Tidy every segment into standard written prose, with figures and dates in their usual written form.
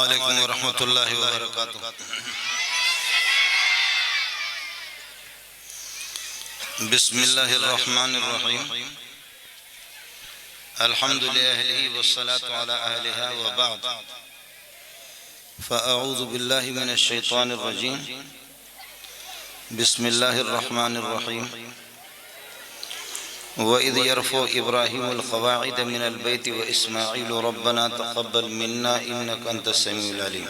अस्सलामुअलैकुम वरहमतुल्लाहि वबरकातुह। बिस्मिल्लाहिर्रहमानिर्रहीम। अल्हम्दुलिल्लाहि वस्सलातु अला अहलिहा व बअद। फ़अऊज़ु बिल्लाहि मिनश शैतानिर रजीम। बिस्मिल्लाहिर्रहमानिर्रहीम। वइज़ यरफ़उ इब्राहीमुल क़वाइद मिनल बैति व इस्माईलु रब्बना तक़ब्बल मिन्ना इन्नका अंतस समीउल अलीम।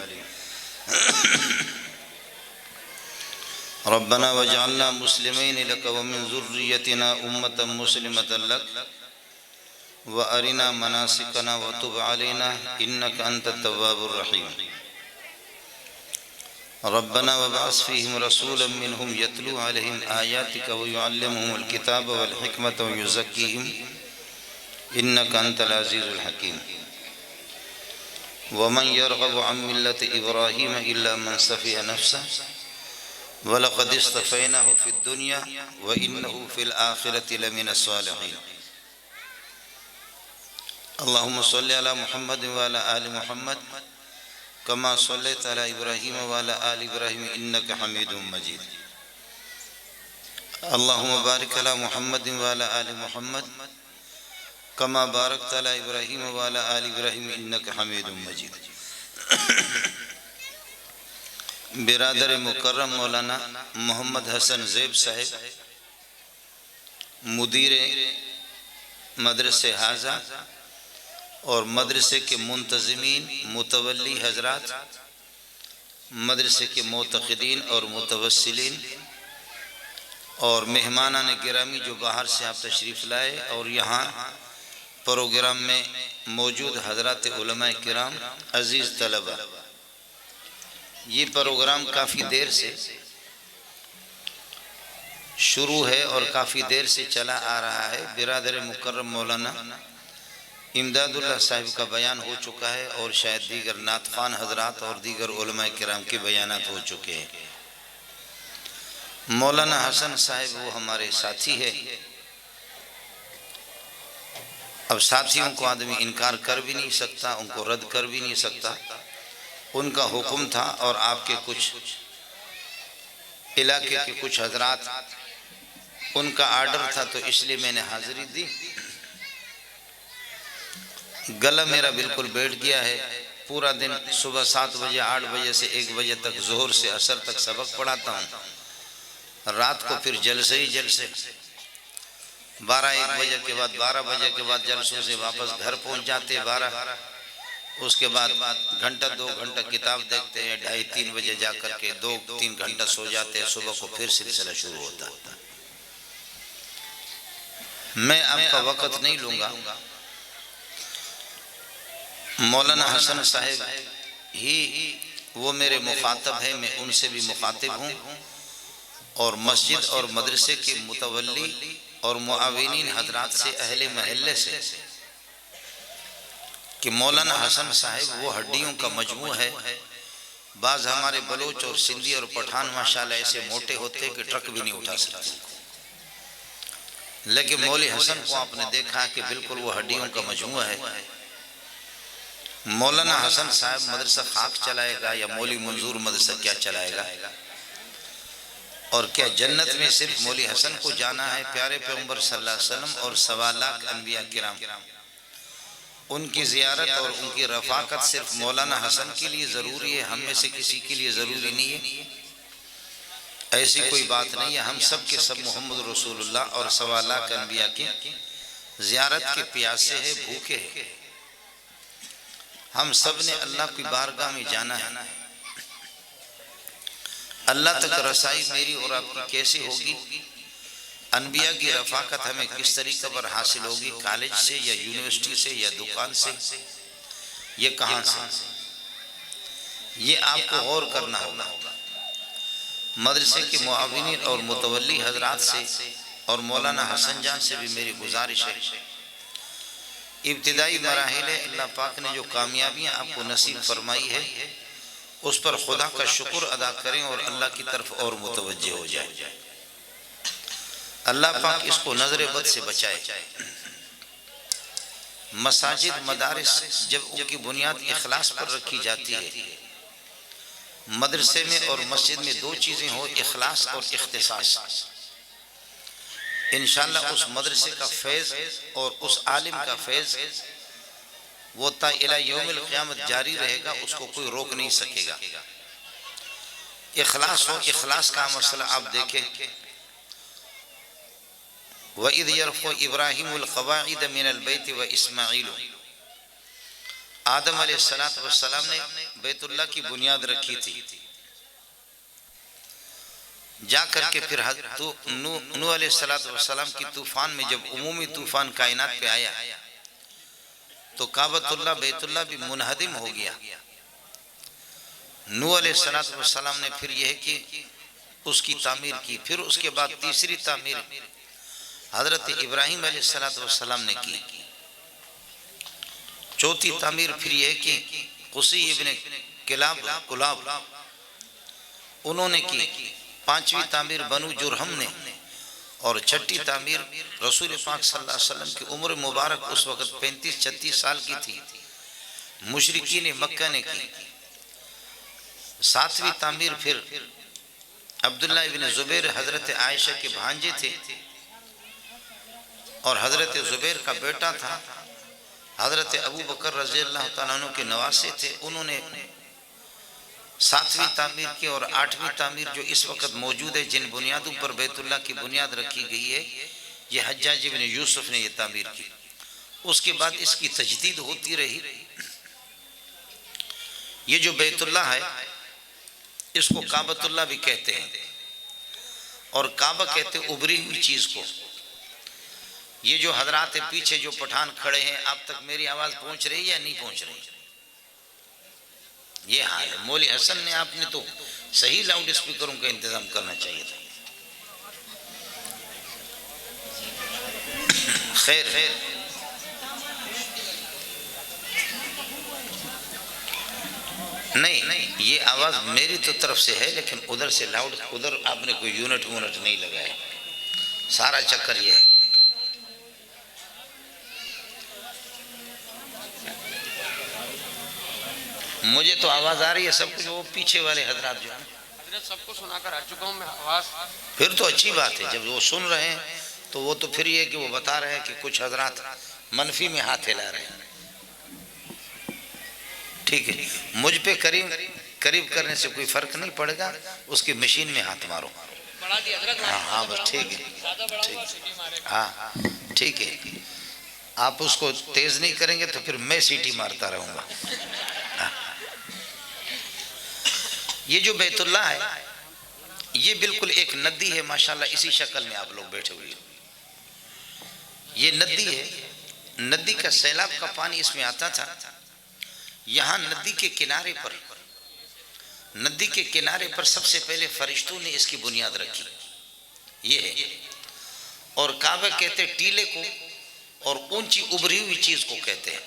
रब्बना वजअलना मुस्लिमैन लक व मिन ज़ुर्रिय्यतिना उम्मतन मुस्लिमतन लक व अरिना मनासिकना व तुब अलैना इन्नका अंतत तव्वाबुर रहीम। रब्बना वबअस फ़ीहिम रसूलन मिनहुम यतलू अलैहिम आयातिका व युअल्लिमुहुमुल किताब वल हिकमत व युज़क्कीहिम इन्नका अंतल अज़ीज़ुल हकीम। वमन यरग़बु अन मिल्लति इब्राहीम इल्ला मन सफ़िह नफ़्सहु वलक़द इस्तफ़ैनाहु फ़िद दुनिया व इन्नहु फ़िल आख़िरति लमिनस सालिहीन। अल्लाहुम्मा सल्लि अला मुहम्मद व अला आलि मुहम्मद कमा सल्लैता अला इब्राहीम व अला आलि इब्राहीम इन्नका हमीदुम मजीद। अल्लाहुम्मा बारिक अला मुहम्मद व अला आलि मुहम्मद कमा बारकता अला इब्राहीम व अला आलि इब्राहीम इन्नका हमीदुम मजीद। बिरादर मुकर्रम मौलाना मोहम्मद हसन ज़ैब साहिब, मुदीर मदरसे हाजा और मदरसे के मुंतज़िमीन मुतवल्ली हजरात, मदरसे के मोतक़िदीन और मुतवस्सिलीन और मेहमानान गिरामी जो बाहर से आप तशरीफ़ लाए और यहाँ प्रोग्राम में मौजूद हजरात उलमाए किराम, अज़ीज़ तलबा, ये प्रोग्राम काफ़ी देर से शुरू है और काफ़ी देर से चला आ रहा है। बिरादर मुकर्रम मौलाना इमदादुल्लाह साहिब का बयान हो चुका है और शायद दीगर नातखान हजरात और दीगर उलमाए किराम के बयानात हो चुके हैं। मौलाना हसन साहिब वो हमारे साथी है। अब साथियों को आदमी इनकार कर भी नहीं सकता, उनको रद्द कर भी नहीं सकता। उनका हुक्म था और आपके कुछ इलाके के कुछ हजरात, उनका आर्डर था, तो इसलिए मैंने हाजिरी दी। गला मेरा बिल्कुल बैठ गया है। पूरा दिन सुबह 7 बजे 8 बजे से 1 बजे तक, जोहर से असर तक सबक पढ़ाता हूँ। रात को फिर जलसे ही जलसे, 12-1 बजे के बाद 12 बजे के बाद जलसों से वापस घर पहुँच जाते 12। उसके बाद घंटा 2 घंटा किताब देखते हैं, 2:30-3 बजे जा कर के 2-3 घंटा सो जाते हैं। सुबह को फिर सिलसिला शुरू होता है। मैं आपका वक़्त नहीं लूँगा। मौलाना हसन साहिब ही वो मेरे मुखातब है, मैं उनसे भी मुखातिब हूँ और मस्जिद और मदरसे के मुतवल्ली और मुआविनीन हजरात से, अहले महल्ले से, कि मौलाना हसन साहिब वो हड्डियों का मजमू है। बाज़ हमारे बलोच और सिंधी और पठान माशाल्लाह ऐसे मोटे होते कि ट्रक भी नहीं उठा सकते, लेकिन मौली हसन को आपने देखा कि बिल्कुल वो हड्डियों का मजमू है। मौलाना हसन साहब मदरसा खाक चलाएगा या मौली मंजूर मदरसा क्या चलाएगा? और क्या जन्नत में सिर्फ मौली हसन को जाना है? प्यारे पैगंबर सल्लल्लाहु अलैहि वसल्लम और 1.25 लाख अनबिया किराम, उनकी ज़ियारत और उनकी रफ़ाकत सिर्फ मौलाना हसन के लिए ज़रूरी है, हम में से किसी के लिए ज़रूरी नहीं है। ऐसी कोई बात नहीं है। हम सब के सब मोहम्मद रसूलुल्लाह और 1.25 लाख अनबिया की ज़ियारत के प्यासे हैं, भूखे हैं। हम सब ने अल्लाह की बारगाह में जाना है। अल्लाह तक रसाई मेरी और आपकी कैसे होगी? अनबिया की रफ़ाकत हमें किस तरीके पर हासिल होगी? कॉलेज से या यूनिवर्सिटी से या दुकान से, ये कहाँ से? ये आपको गौर करना होगा। मदरसे के मुआविनीन और मुतवल्ली हजरात से और मौलाना हसन जान से भी मेरी गुजारिश है, इब्तिदाई मराहिल अल्लाह पाक ने जो कामयाबियाँ आपको नसीब फरमाई है, उस पर खुदा का शुक्र अदा करें और अल्लाह की तरफ और मुतवज्जे हो जाए। अल्लाह पाक इसको नजर बद से बचाए। मसाजिद मदारिस जब उनकी बुनियाद इखलास पर रखी जाती है, मदरसे में और मस्जिद में दो चीज़ें हो, इखलास और इख्तिसास, इंशाअल्लाह उस मदरसे का फैज़ और उस आलिम का फैज़ वो ता इला यौमिल क़यामत जारी रहेगा, उसको कोई रोक नहीं सकेगा। इखलास हो, इखलास का मसला आप देखें, व इज़ यरफ़उ इब्राहीमुल क़वाइद मिनल बैत व इस्माईल, आदम अलैहिस्सलातु वस्सलाम ने बैतुल्लाह की बुनियाद रखी थी, जा करके फिर नूह अलैहिस्सलातु वस्सलाम की तूफान में जब उमूमी तूफान कायनात पे आया तो काबतुल्लाह बैतुल्लाह भी मुनहदिम हो गया। नूह अलैहिस्सलातु वस्सलाम ने फिर यह कि उसकी तामीर की, फिर उसके बाद तीसरी तामीर हजरत इब्राहीम अलैहिस्सलातु वस्सलाम ने की, चौथी तामीर फिर यह कि कुसी इब्न कुलाब उन्होंने की, पांचवी तामीर बनु जुरहम ने, और छठी तामीर रसूल पाक सल्लल्लाहु अलैहि वसल्लम की उम्र मुबारक उस वक़्त 35-36 साल की थी, मुशरिकीन मक्का ने की। सातवीं तामीर फिर अब्दुल्लाह इब्न ज़ुबैर हजरत आयशा के भांजे थे और हजरत ज़ुबैर का बेटा था, हजरत अबू बकर रज़ी अल्लाह तआला अन्हु के नवासे थे, उन्होंने सातवीं तामीर की। और आठवीं तामीर जो इस वक्त मौजूद है, जिन बुनियादों पर बैतुल्लाह की बुनियाद रखी गई है, ये हज्जाज इब्न यूसुफ ने ये तामीर की। उसके बाद इसकी तजदीद होती रही। ये जो बैतुल्लाह है इसको काबतुल्लाह भी कहते हैं, और काबा कहते उभरी हुई चीज को। ये जो हजरात पीछे जो पठान खड़े हैं, आप तक मेरी आवाज पहुंच रही है या नहीं पहुंच रही? ये हाल है। मौली हसन ने आपने तो सही लाउड स्पीकरों का इंतजाम करना चाहिए था। खैर खैर, नहीं नहीं, ये आवाज मेरी तो तरफ से है, लेकिन उधर से लाउड, उधर आपने कोई यूनिट वूनिट नहीं लगाया। सारा चक्कर ये है। मुझे तो आवाज आ रही है सब कुछ, वो पीछे वाले हजरात जो है सबको सुनाकर आ चुका हूं मैं आवाज। फिर तो अच्छी बात है, जब वो सुन रहे हैं तो वो तो फिर ये कि वो बता रहे हैं कि कुछ हजरात मनफी में हाथ हिला रहे हैं। ठीक है, मुझ पे करीब करीब करने से कोई फर्क नहीं पड़ेगा, उसकी मशीन में हाथ मारो। हाँ हाँ बस ठीक है, हाँ ठीक है। आप उसको तेज नहीं करेंगे तो फिर मैं सीटी मारता रहूंगा। ये जो बैतुल्लाह है ये बिल्कुल एक नदी है माशाल्लाह, इसी शक्ल में आप लोग बैठे हुए हो। ये नदी है, नदी का सैलाब का पानी इसमें आता था। यहाँ नदी के किनारे पर सबसे पहले फरिश्तों ने इसकी बुनियाद रखी, ये है। और काबा कहते टीले को, और ऊंची उभरी हुई चीज को कहते हैं।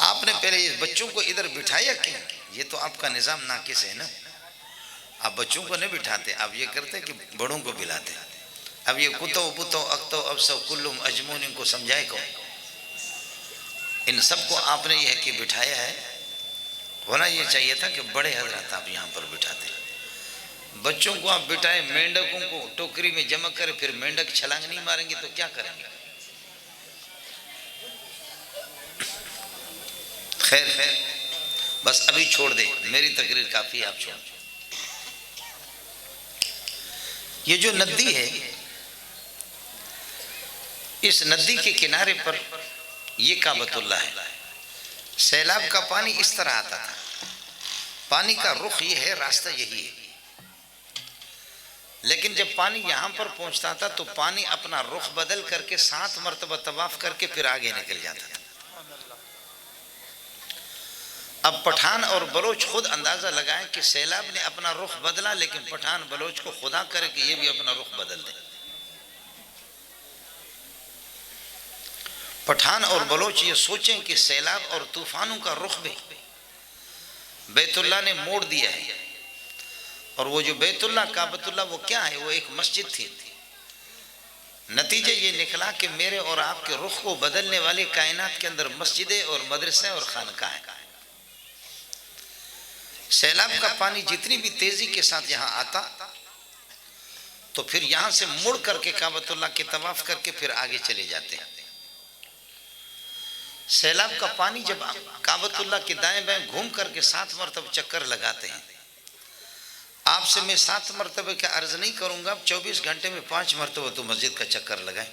आपने पहले इस बच्चों को इधर बिठाया क्यों? ये तो आपका निजाम नाकिस है ना। आप बच्चों को नहीं बिठाते, आप ये करते कि बड़ों को बिलाते। अब ये कुतो पुतो अक्तो अब सब कुल्लुम अजमून, इनको समझाए कौन? इन सबको आपने यह कि बिठाया है। होना ये चाहिए था कि बड़े हजरत आप यहाँ पर बिठाते। बच्चों को आप बिठाए, मेंढकों को टोकरी में जमा करे, फिर मेंढक छलांग नहीं मारेंगे तो क्या करेंगे? खैर खैर, बस अभी छोड़ दे, मेरी तकरीर काफी, आप छोड़। ये जो नदी है, इस नदी के किनारे पर ये काबतुल्लाह है। सैलाब का पानी इस तरह आता था, पानी का रुख ये है, रास्ता यही है। लेकिन जब पानी यहाँ पर पहुंचता था तो पानी अपना रुख बदल करके 7 मरतबा तवाफ करके फिर आगे निकल जाता था। अब पठान और बलोच खुद अंदाजा लगाएं कि सैलाब ने अपना रुख बदला, लेकिन पठान बलोच को खुदा करे कि ये भी अपना रुख बदल दे। पठान और बलोच ये सोचें कि सैलाब और तूफानों का रुख भी बैतुल्लाह ने मोड़ दिया है। और वो जो बैतुल्लाह काबतुल्लाह वो क्या है? वो एक मस्जिद थी। नतीजे ये निकला कि मेरे और आपके रुख को बदलने वाली कायनात के अंदर मस्जिदें और मदरसे और खानकाहें। सैलाब का पानी जितनी भी तेजी के साथ यहाँ आता तो फिर यहाँ से मुड़ करके काबतुल्लाह के तवाफ करके फिर आगे चले जाते हैं। सैलाब का पानी जब काबतुल्लाह के दाएं बाएं घूम करके 7 मरतबा चक्कर लगाते हैं। आपसे मैं 7 मरतबे का अर्ज नहीं करूंगा, 24 घंटे में 5 मरतबा तो मस्जिद का चक्कर लगाएं।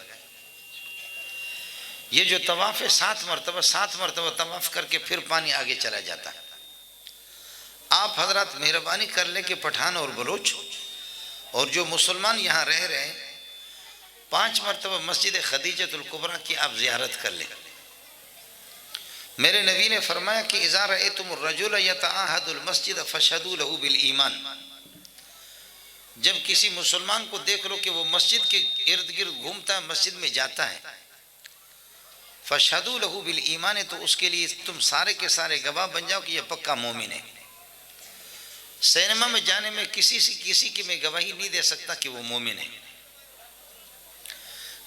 ये जो तवाफ है 7 मरतबा तवाफ करके फिर पानी आगे चला जाता है। आप हजरत मेहरबानी कर लें कि पठान और बलोच और जो मुसलमान यहाँ रह रहे हैं 5 मरतबा मस्जिद खदीजतुल कुबरा की आप ज़ियारत कर लें। मेरे नबी ने फरमाया कि इज़ा रअयतुमुर रजुल यतअहदुल मस्जिद फशहदू लहू बिल ईमान। जब किसी मुसलमान को देख लो कि वो मस्जिद के इर्द गिर्द घूमता है, मस्जिद में जाता है, फशहदू लहू बिल ईमान है, तो उसके लिए तुम सारे के सारे गवाह बन जाओ कि यह पक्का मोमिन है। सिनेमा में जाने में किसी की मैं गवाही नहीं दे सकता कि वो मोमिन है।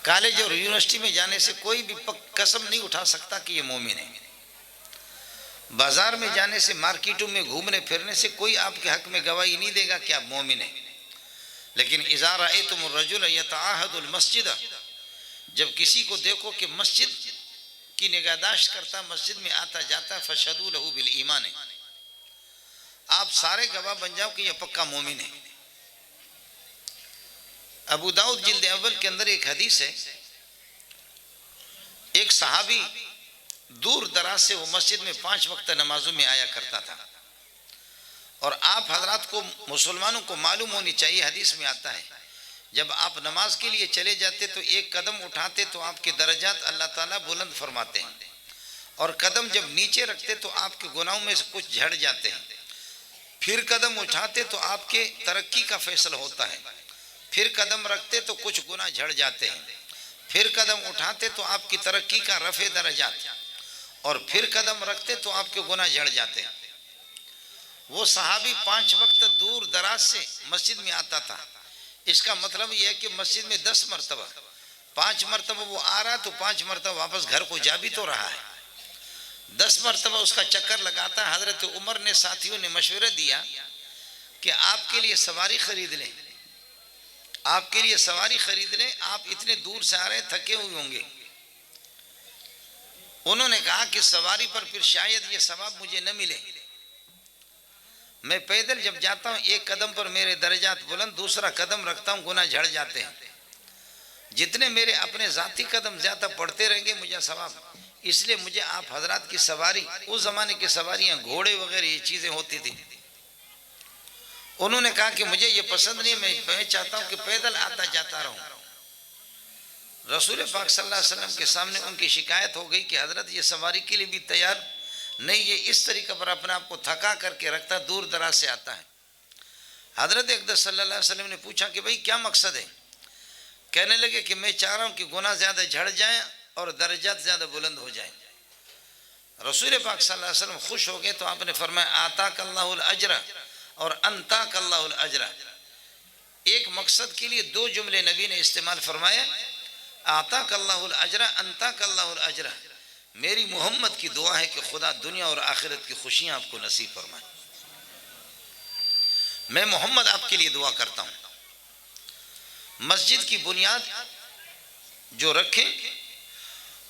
कॉलेज और यूनिवर्सिटी में जाने से कोई भी कसम नहीं उठा सकता कि ये मोमिन है। बाजार में जाने से, मार्केटों में घूमने फिरने से कोई आपके हक में गवाही नहीं देगा कि आप मोमिन है। लेकिन इज़ा रअयतुमुर रजुल यतअहदुल मस्जिद, जब किसी को देखो कि मस्जिद की निगाहदाश्त करता, मस्जिद में आता जाता, फशहदू लहू बिल ईमान है, आप सारे गवाह बन जाओ कि यह पक्का मोमिन है। अबू दाऊद जिल्द अव्वल के अंदर एक हदीस है, एक सहाबी दूर दराज से वो मस्जिद में 5 वक्त नमाजों में आया करता था। और आप हजरात को, मुसलमानों को मालूम होनी चाहिए, हदीस में आता है जब आप नमाज के लिए चले जाते तो एक कदम उठाते तो आपके दर्जात अल्लाह ताला बुलंद फरमाते हैं, और कदम जब नीचे रखते तो आपके गुनाहों में से कुछ झड़ जाते हैं। फिर कदम उठाते तो आपके तरक्की का फैसला होता है। फिर कदम रखते तो कुछ गुनाह झड़ जाते हैं। फिर कदम उठाते तो आपकी तरक्की का रफ़े दर्जात, और फिर कदम रखते तो आपके गुनाह झड़ जाते हैं। वो सहाबी 5 वक्त दूर दराज से मस्जिद में आता था। इसका मतलब यह है कि मस्जिद में 10 मरतबा, 5 मरतबा वो आ रहा तो 5 मरतबा वापस घर को जा भी तो रहा है। 10 मरतबा उसका चक्कर लगाता है। हजरत उमर ने, साथियों ने मशवरा दिया कि आपके लिए सवारी खरीद लें, आपके लिए सवारी खरीद लें, आप इतने दूर से आ रहे हैं, थके हुए होंगे। उन्होंने कहा कि सवारी पर फिर शायद ये सवाब मुझे न मिले, मैं पैदल जब जाता हूँ एक कदम पर मेरे दर्जात बुलंद, दूसरा कदम रखता हूँ गुनाह झड़ जाते हैं। जितने मेरे अपने ज़ाती कदम ज़्यादा पड़ते रहेंगे मुझे सवाब, इसलिए मुझे आप हजरात की सवारी, उस ज़माने की सवारियाँ घोड़े वगैरह ये चीज़ें होती थी। उन्होंने कहा कि मुझे ये पसंद नहीं, मैं चाहता हूँ कि पैदल आता जाता रहूँ। रसूल पाक सल्लल्लाहु अलैहि वसल्लम के सामने उनकी शिकायत हो गई कि हजरत ये सवारी के लिए भी तैयार नहीं, ये इस तरीके पर अपने आप को थका करके रखता, दूर दराज से आता है। हजरत अक़दस सल्लल्लाहु अलैहि वसल्लम ने पूछा कि भाई क्या मकसद है? कहने लगे कि मैं चाह रहा हूँ कि गुनाह ज़्यादा झड़ जाए और दर्जात ज़्यादा बुलंद हो जाए। रसूल पाक सल्लल्लाहु अलैहि वसल्लम खुश हो गए तो आपने फरमाया आताकल्लाहुल अजरा और अंताकल्लाहुल अजरा। एक मकसद के लिए 2 जुमले नबी ने इस्तेमाल फरमाया, आताकल्लाहुल अजरा अंताकल्लाहुल अजरा। मेरी मोहम्मद की दुआ है कि खुदा दुनिया और आखिरत की खुशियाँ आपको नसीब फरमाए। मैं मोहम्मद आपके लिए दुआ करता हूँ। मस्जिद की बुनियाद जो रखे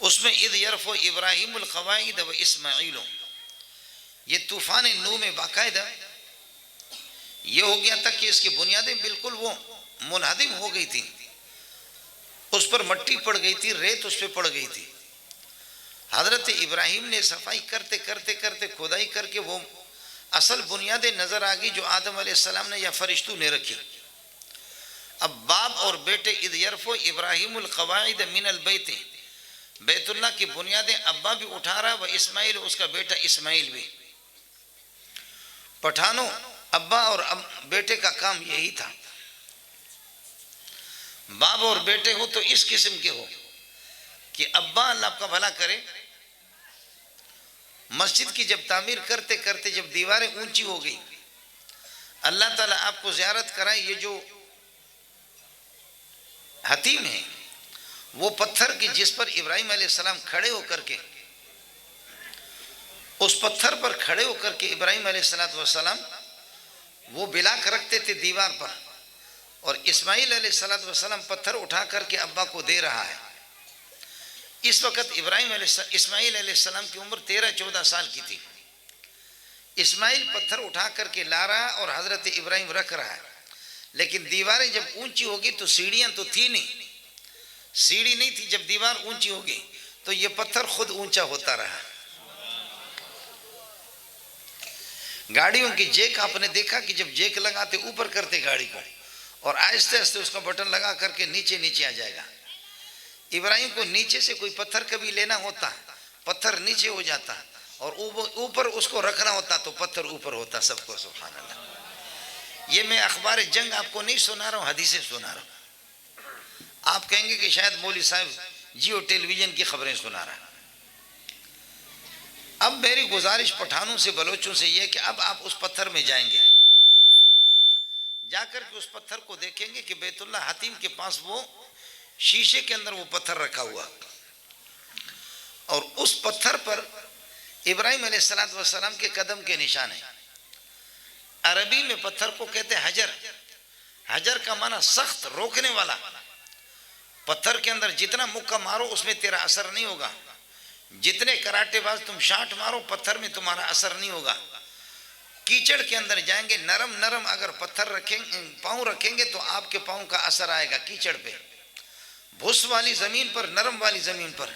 उसमें इद यरफ़ो इब्राहीमुल क़वाइद व इस्माईल, ये तूफ़ान नू में बाकायदा ये हो गया था कि इसकी बुनियादें बिल्कुल वो मुनहदिम हो गई थी, उस पर मट्टी पड़ गई थी, रेत उस पर पड़ गई थी। हज़रत इब्राहीम ने सफाई करते करते करते खुदाई करके वो असल बुनियादें नज़र आ गई जो आदम अलैहिस्सलाम ने या फरिश्तों ने रखी। अब बाप और बेटे इद यरफ़ो इब्राहीमुल क़वाइद मिनल बैत, बैतुल्लाह की बुनियादें अब्बा भी उठा रहा व इस्माइल, उसका बेटा इस्माइल भी। पठानों, अब्बा और बेटे का काम यही था। बाप और बेटे हो तो इस किस्म के हो कि अब्बा अल्लाह आपका भला करे, मस्जिद की जब तामीर करते करते जब दीवारें ऊंची हो गई, अल्लाह ताला आपको ज़ियारत कराए। ये जो हतीम है वो पत्थर की जिस पर इब्राहिम अलैहिस्सलाम खड़े होकर के, उस पत्थर पर खड़े होकर के इब्राहिम अलैहिस्सलाम वो बिलाक रखते थे दीवार पर, और इस्माइल अलैहिस्सलाम पत्थर उठा करके अब्बा को दे रहा है। इस वक्त इस्माइल अलैहिस्सलाम की उम्र 13-14 साल की थी। इस्माइल पत्थर उठा करके ला रहा और हजरत इब्राहिम रख रहा है। लेकिन दीवारें जब ऊंची होगी तो सीढ़ियां तो थी नहीं, सीढ़ी नहीं थी। जब दीवार ऊंची होगी तो ये पत्थर खुद ऊंचा होता रहा। गाड़ियों की जेक आपने देखा कि जब जेक लगाते ऊपर करते गाड़ी को, और आहिस्ते आहिस्ते उसका बटन लगा करके नीचे नीचे आ जाएगा। इब्राहिम को नीचे से कोई पत्थर कभी लेना होता, पत्थर नीचे हो जाता, और ऊपर उसको रखना होता तो पत्थर ऊपर होता। सबको सुभान अल्लाह। ये मैं अखबार जंग आपको नहीं सुना रहा हूँ, हदीसें सुना रहा हूँ। आप कहेंगे कि शायद मौलवी साहब जियो टेलीविजन की खबरें सुना रहा है। अब मेरी गुजारिश पठानों से बलोचों से यह कि अब आप उस पत्थर में जाएंगे, जाकर के उस पत्थर को देखेंगे कि बैतुल्ला हतीम के पास वो शीशे के अंदर वो पत्थर रखा हुआ, और उस पत्थर पर इब्राहिम अलैहिस्सलाम के कदम के निशान है। अरबी में पत्थर को कहते हैं हजर। हजर का माना सख्त, रोकने वाला। पत्थर के अंदर जितना मुक्का मारो उसमें तेरा असर नहीं होगा, जितने कराटेबाज तुम शाट मारो पत्थर में तुम्हारा असर नहीं होगा। कीचड़ के अंदर जाएंगे, नरम नरम अगर पत्थर रखेंगे, पाँव रखेंगे तो आपके पाँव का असर आएगा कीचड़ पे, भूस वाली जमीन पर, नरम वाली जमीन पर।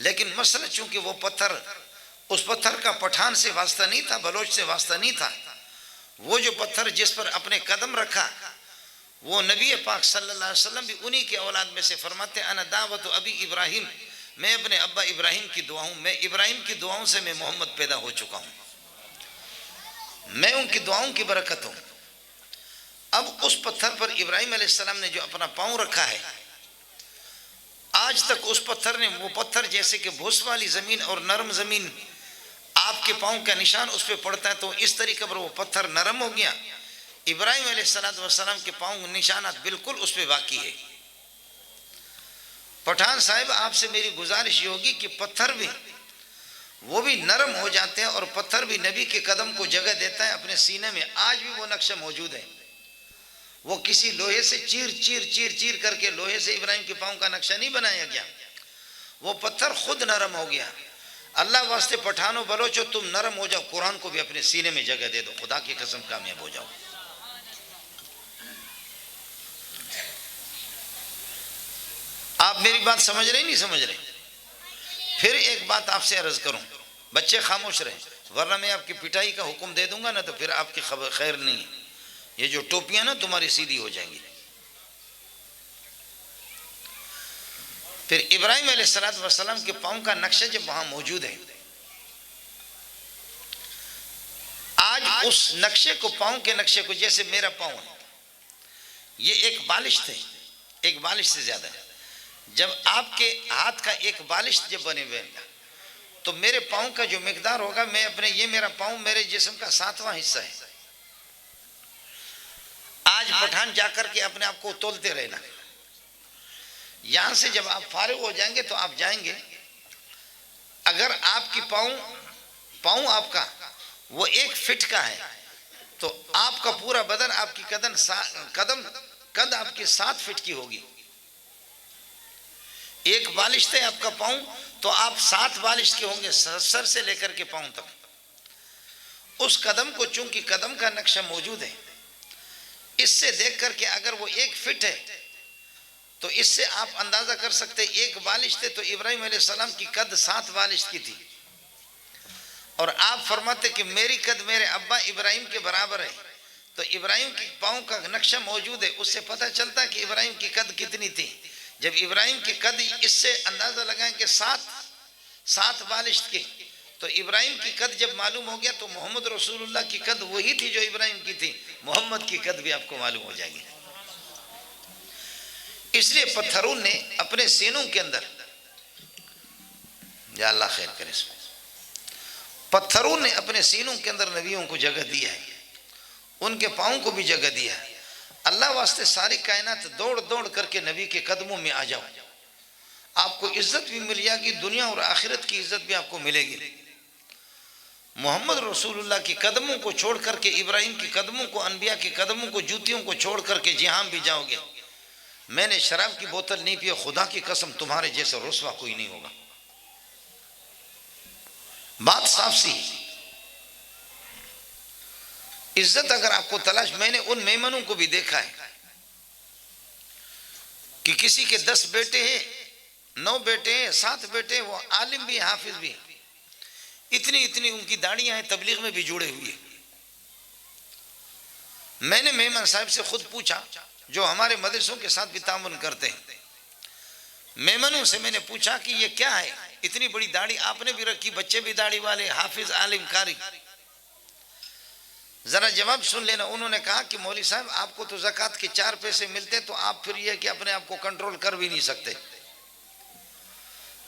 लेकिन मसला चूंकि वो पत्थर, उस पत्थर का पठान से वास्ता नहीं था, बलोच से वास्ता नहीं था। वो जो पत्थर जिस पर अपने कदम रखा, वो नबी पाक सल्लल्लाहु अलैहि वसल्लम भी उन्हीं के औलाद में से फरमाते, अना दावत अबी इब्राहिम, मैं अपने अब्बा इब्राहिम की दुआओं, मैं इब्राहिम की दुआओं से मैं मोहम्मद पैदा हो चुका हूँ, मैं उनकी दुआओं की बरकत हूँ। अब उस पत्थर पर इब्राहिम अलैहिस्सलाम ने जो अपना पाँव रखा है, आज तक उस पत्थर ने, वो पत्थर जैसे कि भूस वाली ज़मीन और नरम ज़मीन आपके पाँव का निशान उस पर पड़ता है, तो इस तरीके पर वो पत्थर नरम हो गया। इब्राहिम अलैहिस्सलाम के पाँव निशानात बिल्कुल उस पर बाकी है। पठान साहिब आपसे मेरी गुजारिश ये होगी कि पत्थर भी वो भी नरम हो जाते हैं, और पत्थर भी नबी के कदम को जगह देता है अपने सीने में। आज भी वो नक्शा मौजूद है। वो किसी लोहे से चीर चीर चीर चीर करके लोहे से इब्राहिम के पाँव का नक्शा नहीं बनाया गया, वो पत्थर खुद नरम हो गया। अल्लाह वास्ते पठानो बलोचो, तुम नरम हो जाओ, कुरान को भी अपने सीने में जगह दे दो, खुदा की कसम कामयाब हो जाओ। आप मेरी बात समझ रहे नहीं समझ रहे? फिर एक बात आपसे अर्ज करूं, बच्चे खामोश रहें, वरना मैं आपकी पिटाई का हुक्म दे दूंगा ना तो फिर आपकी खबर खैर नहीं है। ये जो टोपियां ना तुम्हारी सीधी हो जाएंगी। फिर इब्राहिम अलैहिस्सलाम के पाँव का नक्शा जब वहां मौजूद है, आज उस नक्शे को, पाँव के नक्शे को, जैसे मेरा पाँव है, ये एक बालिश थे, एक बालिश से ज्यादा है। जब आपके हाथ का एक बालिश जब बने हुए तो मेरे पाँव का जो मिकदार होगा, मैं अपने, ये मेरा पाँव मेरे जिस्म का 7वां हिस्सा है। आज पठान जाकर के अपने आप को तोलते रहना। यहां से जब आप फारिग हो जाएंगे तो आप जाएंगे, अगर आपकी पाँव आपका वो 1 फीट का है तो आपका पूरा बदन, आपकी कद आपकी 7 फीट की होगी। एक बालिश थे आपका पाँव तो आप 7 बालिश के होंगे, सर से लेकर के पाँव तक। उस कदम को, चूंकि कदम का नक्शा मौजूद है, इससे देख करके अगर वो 1 फीट है तो इससे आप अंदाजा कर सकते, एक बालिश थे तो इब्राहिम अलैहिस्सलाम की कद 7 बालिश की थी, और आप फरमाते कि मेरी कद मेरे अब्बा इब्राहिम के बराबर है। तो इब्राहिम की पाँव का नक्शा मौजूद है, उससे पता चलता कि इब्राहिम की कद कितनी थी। जब इब्राहिम की कद, इससे अंदाजा लगाएं कि 7 बालिश के, तो इब्राहिम की कद जब मालूम हो गया तो मोहम्मद रसूलुल्लाह की कद वही थी जो इब्राहिम की थी। मोहम्मद की कद भी आपको मालूम हो जाएगी। इसलिए पत्थरों ने अपने सीनों के अंदर, या अल्लाह खैर करे, इसमें पत्थरों ने अपने सीनों के अंदर नबियों को जगह दी है, उनके पाँव को भी जगह दिया है। अल्लाह वास्ते सारी कायनात दौड़ दौड़ करके नबी के कदमों में आ जाओ, आपको इज्जत भी मिल जाएगी, दुनिया और आखिरत की इज्जत भी आपको मिलेगी। मोहम्मद रसूलुल्लाह के कदमों को छोड़ करके, इब्राहिम के कदमों को, अनबिया के कदमों को, जूतियों को छोड़ करके जहां भी जाओगे, मैंने शराब की बोतल नहीं पिया, खुदा की कसम तुम्हारे जैसा रुस्वा कोई नहीं होगा। बात साफ सी। इज्जत अगर आपको तलाश, मैंने उन मेमनों को भी देखा है कि किसी के 10 बेटे हैं, 9 बेटे हैं, 7 बेटे हैं, वो आलिम भी, हाफिज भी, इतनी इतनी उनकी दाढ़ियां हैं, तबलीग में भी जुड़े हुए। मैंने मेमन साहब से खुद पूछा, जो हमारे मदरसों के साथ भी तामुन करते हैं, मेमनों से मैंने पूछा कि ये क्या है, इतनी बड़ी दाढ़ी आपने भी रखी, बच्चे भी दाढ़ी वाले, हाफिज, आलिम, कारी, जरा जवाब सुन लेना। उन्होंने कहा कि मौलवी साहब आपको तो ज़कात के 4 पैसे मिलते, तो आप फिर ये कि अपने आप को कंट्रोल कर भी नहीं सकते।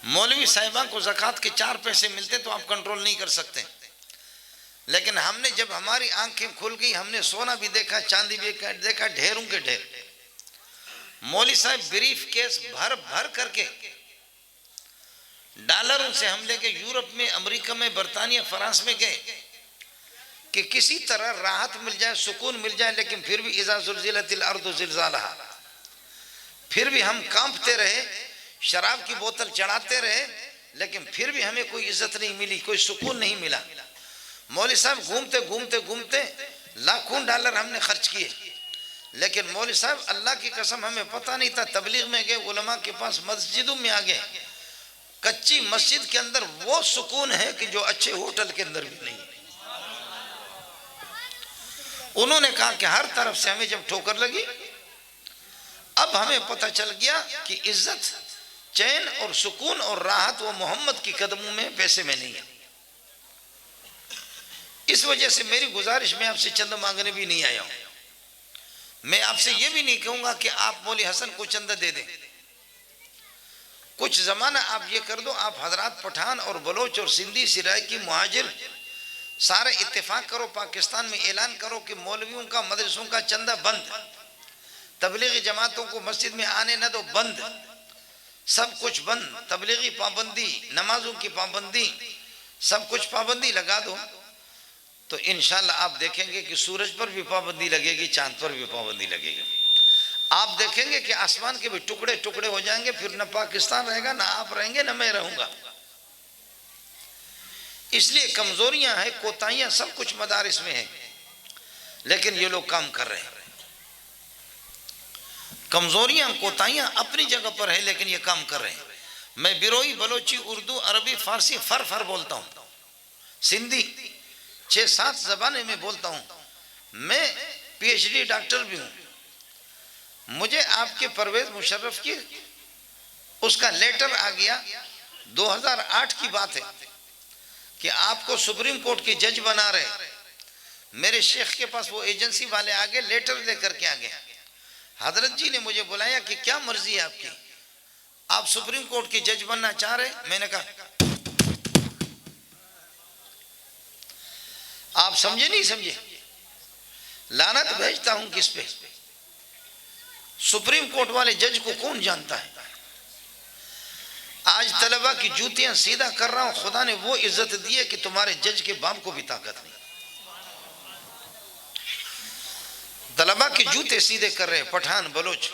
मौलवी साहिबा को ज़कात के 4 पैसे मिलते तो आप कंट्रोल नहीं कर सकते, लेकिन हमने जब हमारी आंखें खुल गई, हमने सोना भी देखा, चांदी भी देखा, ढेरों के ढेर। मौलवी साहब ब्रीफ केस भर भर करके डॉलरों से हम लेके यूरोप में, अमेरिका में, बरतानिया, फ्रांस में गए कि किसी तरह राहत मिल जाए, सुकून मिल जाए, लेकिन फिर भी इज़ा ज़ुल्ज़िलतिल अर्दु ज़िलज़ालहा, फिर भी हम कांपते रहे, शराब की बोतल चढ़ाते रहे, लेकिन फिर भी हमें कोई इज्जत नहीं मिली, कोई सुकून नहीं मिला। मौलवी साहब घूमते घूमते घूमते लाखों डॉलर हमने खर्च किए, लेकिन मौलवी साहब अल्लाह की कसम हमें पता नहीं था। तबलीग में गए, उलमा के पास, मस्जिदों में आ गए, कच्ची मस्जिद के अंदर वो सुकून है कि जो अच्छे होटल के अंदर भी नहीं है। उन्होंने कहा कि हर तरफ से हमें जब ठोकर लगी, अब हमें पता चल गया कि इज्जत, चैन और सुकून और राहत वो मोहम्मद की कदमों में, पैसे में नहीं है। इस वजह से मेरी गुजारिश, मैं आपसे चंदा मांगने भी नहीं आया हूं। मैं आपसे ये भी नहीं कहूंगा कि आप मौलवी हसन को चंदा दे दें। कुछ जमाना आप ये कर दो, आप हजरात पठान और बलोच और सिंधी, सिराइकी, मुहाजिर सारे इत्तेफाक करो, पाकिस्तान में ऐलान करो कि मौलवियों का, मदरसों का चंदा बंद, तबलीगी जमातों को मस्जिद में आने न दो, बंद, सब कुछ बंद, तबलीगी पाबंदी, नमाजों की पाबंदी, सब कुछ पाबंदी लगा दो, तो इंशाल्लाह आप देखेंगे कि सूरज पर भी पाबंदी लगेगी, चांद पर भी पाबंदी लगेगी। आप देखेंगे कि आसमान के भी टुकड़े टुकड़े हो जाएंगे, फिर न पाकिस्तान रहेगा, ना आप रहेंगे, न मैं रहूंगा। इसलिए कमजोरियां हैं, कोताहियां सब कुछ मदारिस में है, लेकिन ये लोग काम कर रहे हैं। कमजोरियां, कोताहियां अपनी जगह पर है, लेकिन ये काम कर रहे हैं। मैं बिरोई, बलोची, उर्दू, अरबी, फारसी फर फर बोलता हूं, सिंधी 6-7 ज़बानें में बोलता हूं। मैं PhD डॉक्टर भी हूं। मुझे आपके परवेज मुशर्रफ की उसका लेटर आ गया, 2008 की बात है, कि आपको सुप्रीम कोर्ट के जज बना रहे। मेरे शेख के पास वो एजेंसी वाले आ गए, लेटर लेकर के आ गए। हजरत जी ने मुझे बुलाया कि क्या मर्जी है आपकी, आप सुप्रीम कोर्ट के जज बनना चाह रहे? मैंने कहा आप समझे नहीं समझे, लानत भेजता हूं किस पे? सुप्रीम कोर्ट वाले जज को कौन जानता है? आज तलबा की जूतियां सीधा कर रहा हूं, खुदा ने वो इज्जत दी है कि तुम्हारे जज के बाप को भी ताकत नहीं। तलबा के जूते सीधे कर रहे, पठान, बलोच।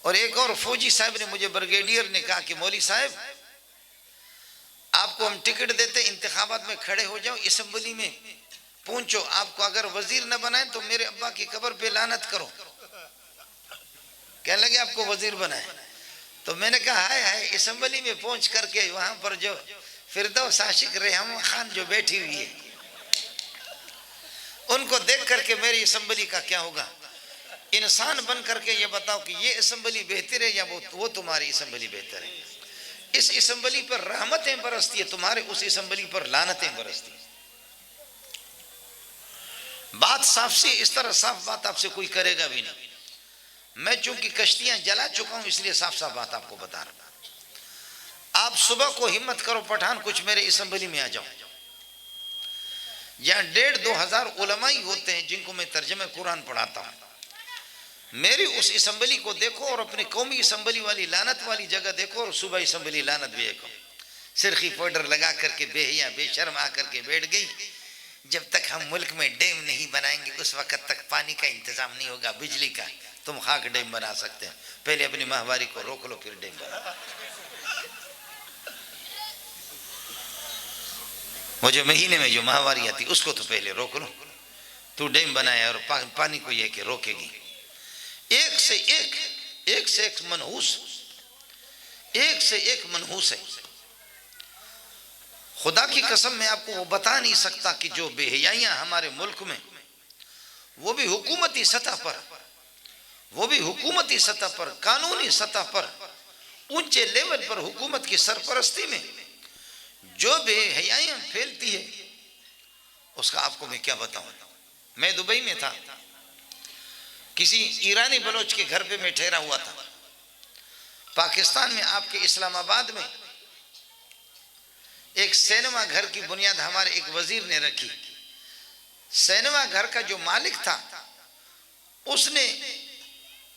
और एक और फौजी साहब ने मुझे, ब्रिगेडियर ने कहा कि मौलवी साहब आपको हम टिकट देते, इंतखाबात में खड़े हो जाओ, असेंबली में पहुंचो, आपको अगर वजीर न बनाए तो मेरे अब्बा की कब्र पे लानत करो। कहने लगे आपको वजीर बनाए? तो मैंने कहा हाय हाय, असेंबली में पहुंच करके वहां पर जो फिरदौस आशिक रेहम खान जो बैठी हुई है, उनको देख करके मेरी असेंबली का क्या होगा? इंसान बन करके ये बताओ कि ये असेंबली बेहतर है या वो तुम्हारी असेंबली बेहतर है? इस असेंबली पर रहमतें बरसती है, तुम्हारे उस असेंबली पर लानतें बरसती है। बात साफ सी, इस तरह साफ बात आपसे कोई करेगा भी नहीं। मैं चूंकि कश्तियां जला चुका हूं, इसलिए साफ साफ बात आपको बता रहा हूं। आप सुबह को हिम्मत करो पठान, कुछ मेरे असेंबली में आ जाओ, यहाँ 1,500-2,000 उलमाई होते हैं जिनको मैं तर्जुमे कुरान पढ़ाता हूँ। मेरी उस असम्बली को देखो और अपने कौमी असम्बली वाली लानत वाली जगह देखो और सूबाई असम्बली लानत भी देखो। सिरखी पाउडर लगा करके बेहिया बेशर्म आकर के बैठ गई। जब तक हम मुल्क में डैम नहीं बनाएंगे उस वक्त तक पानी का इंतजाम नहीं होगा, बिजली का। तुम खाक डैम बना सकते हैं, पहले अपनी माहवारी को रोक लो फिर डैम बना। वो जो महीने में जो माहवारी आती उसको तो पहले रोक लो। तू डैम बनाया और पानी को यह कि रोकेगी। एक से एक मनहूस, एक से एक मनहूस है। खुदा की कसम मैं आपको वो बता नहीं सकता कि जो बेहयाइयां हमारे मुल्क में, वो भी हुकूमती सतह पर, कानूनी सतह पर, ऊंचे लेवल पर हुकूमत की सरपरस्ती में जो बेहयाइयां फैलती है, उसका आपको मैं क्या बताऊं। मैं दुबई में था, किसी ईरानी बलोच के घर पे मैं ठहरा हुआ था। पाकिस्तान में आपके इस्लामाबाद में एक सिनेमा घर की बुनियाद हमारे एक वजीर ने रखी। सिनेमा घर का जो मालिक था उसने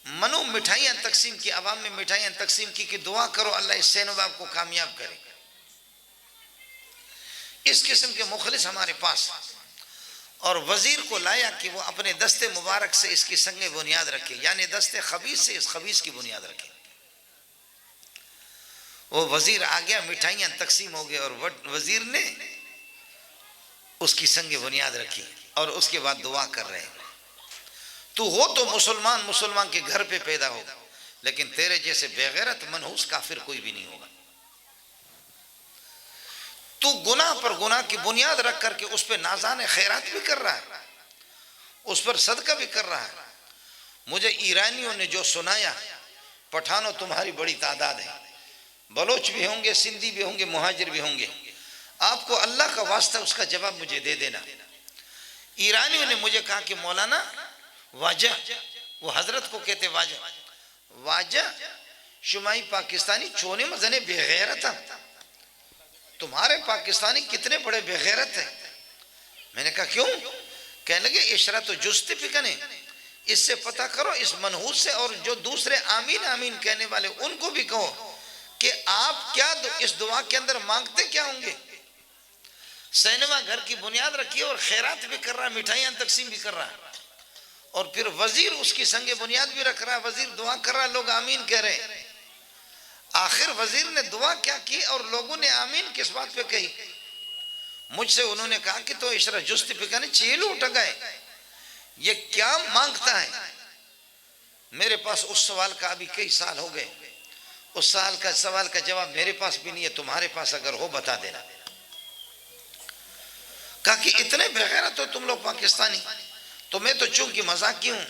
मनो मिठाइयां तकसीम की, आवाम में मिठाइयां तकसीम की कि दुआ करो अल्लाह इस सिनेमा को कामयाब करे। इस किस्म के मुखलिस हमारे पास, और वजीर को लाया कि वो अपने दस्ते मुबारक से इसकी संगे बुनियाद रखे, यानी दस्ते खबीस से इस खबीस की बुनियाद रखे। वो वजीर आ गया, मिठाइयां तकसीम हो गई और वजीर ने उसकी संगे बुनियाद रखी और उसके बाद दुआ कर रहे हैं, तू हो तो मुसलमान के घर पे पैदा हो, लेकिन तेरे जैसे बेगैरत मनहूस काफिर कोई भी नहीं होगा। तू गुनाह पर गुनाह की बुनियाद रख करके उस पर नाजान खैरात भी कर रहा है, उस पर सदका भी कर रहा है। मुझे ईरानियों ने जो सुनाया, पठानों तुम्हारी बड़ी तादाद है, बलोच भी होंगे, सिंधी भी होंगे, मुहाजिर भी होंगे, आपको अल्लाह का वास्ता उसका जवाब मुझे दे देना। ईरानियों ने मुझे कहा कि मौलाना वाजा, वो हजरत को कहते वाजा शुमाई पाकिस्तानी चोने मजने बेगैरत, तुम्हारे पाकिस्तानी कितने बड़े बेगैरत हैं। मैंने कहा क्यों? कहने लगे इशरा तो जुस्ती फिकने, इससे पता करो इस मनहूस से, और जो दूसरे आमीन आमीन कहने वाले उनको भी कहो कि आप क्या इस दुआ के अंदर मांगते क्या होंगे। सिनेमा घर की बुनियाद रखी और खैरात भी कर रहा है, मिठाइयां तकसीम भी कर रहा है, और फिर वजीर उसकी संगे बुनियाद भी रख रहा है, वजीर दुआ कर रहा है, लोग आमीन कह रहे हैं। आखिर वजीर ने दुआ क्या की और लोगों ने आमीन किस बात पे कही? मुझसे उन्होंने कहा कि तो इशरा जुस्ती फिकाने चेलू उठ गए, ये क्या मांगता है। मेरे पास उस सवाल का अभी कई साल हो गए, उस सवाल का जवाब मेरे पास भी नहीं है, तुम्हारे पास अगर हो बता देना। कहा कि इतने बेगैरत हो तुम लोग पाकिस्तानी। तो मैं तो चूंकि मजाकी हूं,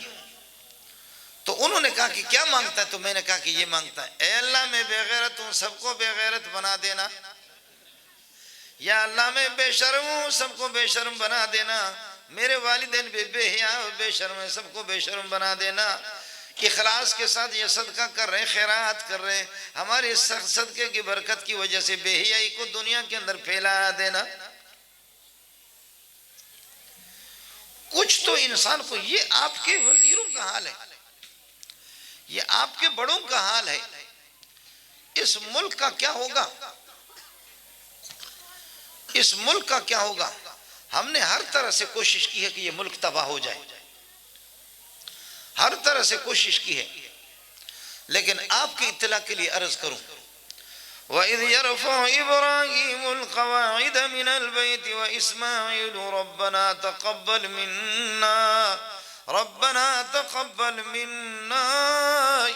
तो उन्होंने कहा कि क्या मांगता है? तो मैंने कहा कि ये मांगता है, ए अल्लाह मैं बेगैरत हूं, सबको बेगैरत बना देना। या अल्लाह मैं बेशर्म हूं, सबको बेशर्म बना देना। मेरे वालिदैन बेहया बेशर्म है, सबको बेशर्म बना देना। इखलास के साथ ये सदका कर रहे, खैरात कर रहे, हमारे इस सदके की बरकत की वजह से बेहयाई को दुनिया के अंदर फैला देना। कुछ तो इंसान को, ये आपके वजीरों का हाल है, ये आपके बड़ों का हाल है, इस मुल्क का क्या होगा? इस मुल्क का क्या होगा? हमने हर तरह से कोशिश की है कि ये मुल्क तबाह हो जाए, हर तरह से कोशिश की है, लेकिन आपकी इत्तला के लिए अर्ज करूं, वइज़ यरफ़उ इब्राहीमुल क़वाइद मिनल बैति व इस्माईलु रब्बना तक़ब्बल मिन्ना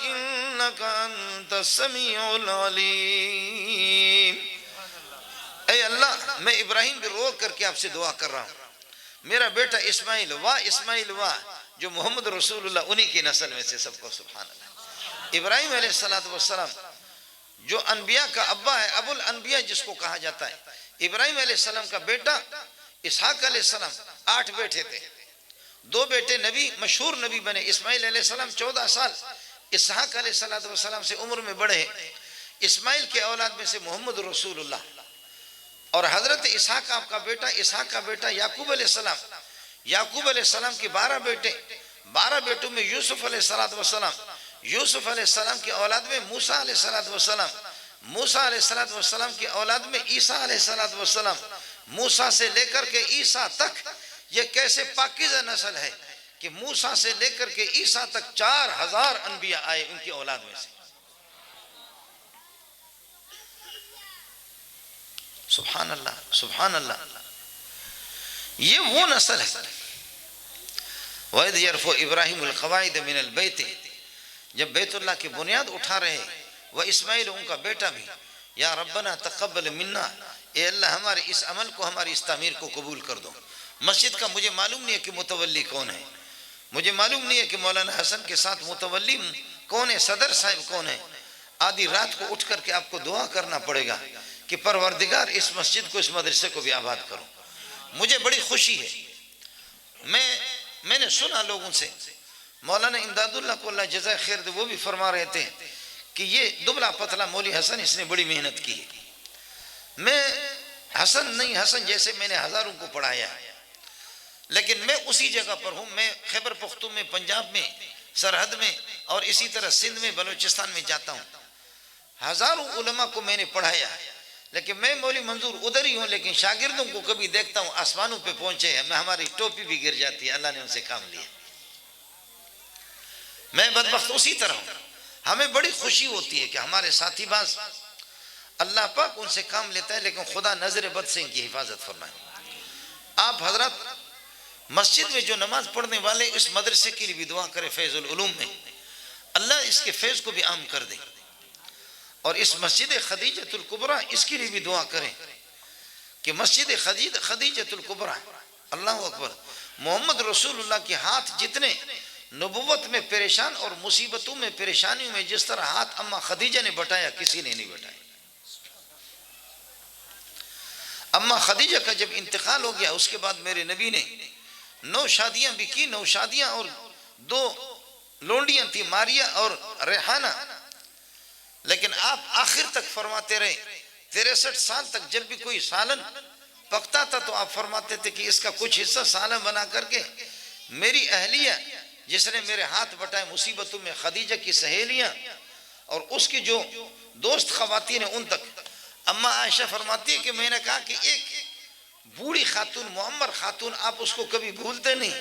इन्नका अंतस समीउल अलीम। ऐ अल्लाह, मैं इब्राहिम भी रो करके आपसे दुआ कर रहा हूँ, मेरा बेटा इस्माइल वाह, जो मोहम्मद रसूलुल्लाह उन्हीं की नस्ल में से, सबको सुभान अल्लाह। इब्राहिम अलैहिस्सलातु वस्सलाम जो अनबिया का अब्बा है, अबुल अनबिया जिसको कहा जाता है। इब्राहिम अलैहिस्सलाम का बेटा इसहाक अलैहिस्सलाम, 8 बेटे थे, 2 बेटे नबी, मशहूर नबी बने। इस्माइल अलैहिस्सलाम 14 साल इसहाक अलैहिस्सलाम से उम्र में बड़े हैं। इस्माइल के औलाद में से मोहम्मद रसूलुल्लाह, और हजरत इसहाक का बेटा याकूब अलैहिस्सलाम की 12 बेटे, 12 बेटों में यूसुफ अलैहिस्सलाम, यूसुफ अलैहिस्सलाम की औलाद में मूसा अलैहिस्सलाम, मूसा अलैहिस्सलाम की औलाद में ईसा अलैहिस्सलाम, मूसा से लेकर के ईसा तक ये कैसे पाकीज़ा नस्ल है कि मूसा से लेकर के ईसा तक 4000 अनबिया आए उनकी औलाद में से। सुभान अल्लाह, सुभान अल्लाह। ये वो नस्ल है। वैद यरफो इब्राहिम अल क़वाइद मिन अल बैत, जब बैतुल्लाह की बुनियाद उठा रहे वह इस्माइल उनका बेटा भी, या रब्बना तक़ब्बल मिन्ना, ए अल्लाह हमारे इस अमल को, हमारी इस तामीर को कबूल कर दो। मस्जिद का मुझे मालूम नहीं है कि मुतवल्ली कौन है, मुझे मालूम नहीं है कि मौलाना हसन के साथ मुतवल्ली कौन है, सदर साहब कौन है। आधी रात को उठ करके आपको दुआ करना पड़ेगा कि परवरदिगार इस मस्जिद को, इस मदरसे को भी आबाद करो। मुझे बड़ी खुशी है, मैंने सुना लोगों से, मौलाना इमदादुल्लाह को अल्लाह जज़ाए खैर दे, वो भी फरमा रहे थे कि ये दुबला पतला मौली हसन, इसने बड़ी मेहनत की है। मैं हसन नहीं, हसन जैसे मैंने हज़ारों को पढ़ाया है, लेकिन मैं उसी जगह पर हूँ। मैं खैबर पख्तून में, पंजाब में, सरहद में और इसी तरह सिंध में, बलूचिस्तान में जाता हूँ। हज़ारों उलमा को मैंने पढ़ाया, लेकिन मैं मौली मंजूर उधर ही हूँ, लेकिन शागिर्दों को कभी देखता हूँ आसमानों पे पहुंचे हैं, मैं हमारी टोपी भी गिर जाती है, अल्लाह ने उनसे काम लिया। मैं बदबख्त उसी तरह हूँ। हमें बड़ी खुशी होती है कि हमारे साथी बाज, अल्लाह पाक उनसे काम लेता है, लेकिन खुदा नजर बद से इनकी हिफाजत फरमाए। आप हजरत मस्जिद में जो नमाज पढ़ने वाले, इस मदरसे के लिए भी दुआ करें फैजुल उलूम में, अल्लाह इसके फैज़ को भी आम कर दे। और इस मस्जिद खदीजतुल कुबरा, इसके लिए भी दुआ करें कि मस्जिद खदीजतुल कुबरा, अल्लाह अकबर, मोहम्मद रसूलुल्लाह के हाथ जितने नबुव्वत में परेशान और मुसीबतों में, परेशानियों में जिस तरह हाथ अम्मा खदीजा ने बटाया, किसी ने नहीं बटाया। अम्मा खदीजा का जब इंतकाल हो गया, उसके बाद मेरे नबी ने 9 शादियां भी की, 9 शादियां, और 2 लोंडियां थी, मारिया और रेहाना। लेकिन आप आखिर तक फरमाते रहे, 63 साल तक जब भी कोई सालन पकता था तो आप फरमाते थे कि इसका कुछ हिस्सा सालन बना करके मेरी अहलिया, जिसने मेरे हाथ बटाए मुसीबतों में, खदीजा की सहेलियां और उसकी जो दोस्त खवातीन है, उन तक। अम्मा आयशा फरमाती है कि मैंने कहा कि एक बूढ़ी खातून, मुअम्मर खातून, आप उसको कभी भूलते नहीं।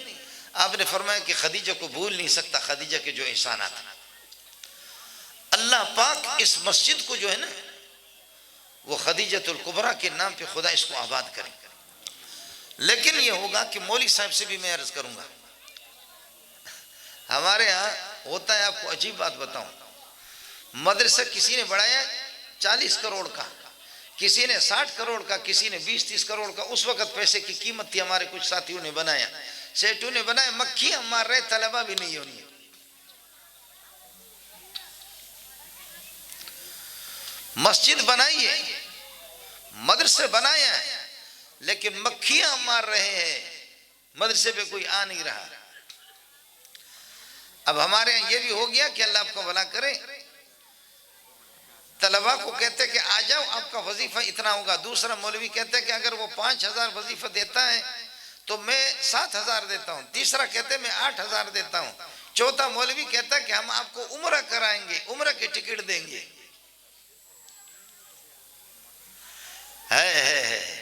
आपने फरमाया कि खदीजा को भूल नहीं सकता, खदीजा के जो एहसानात हैं। अल्लाह पाक इस मस्जिद को जो है ना, वो खदीजतुल कुबरा के नाम पे खुदा इसको आबाद करें। लेकिन ये होगा कि मौली साहब से भी मैं अर्ज करूंगा, हमारे यहाँ होता है, आपको अजीब बात बताऊं, मदरसा किसी ने बढ़ाया 40 करोड़ का, किसी ने 60 करोड़ का, किसी ने 20-30 करोड़ का। उस वक्त पैसे की कीमत थी, हमारे कुछ साथियों ने बनाया, सेठों ने बनाया, मक्खियां मार रहे, तलबा भी नहीं होनी। मस्जिद बनाई है, मदरसे बनाया है, लेकिन मक्खियां मार रहे हैं, मदरसे पे कोई आ नहीं रहा। अब हमारे यहाँ ये भी हो गया कि अल्लाह आपको भला करे, तलबा को कहते हैं कि आ जाओ, आपका वजीफा इतना होगा। दूसरा मौलवी कहते हैं कि अगर वो 5000 वजीफा देता है तो मैं 7000 देता हूँ। तीसरा कहते हैं मैं 8000 देता हूँ। चौथा मौलवी कहता है कि हम आपको उम्र कराएंगे, उम्र की टिकट देंगे। है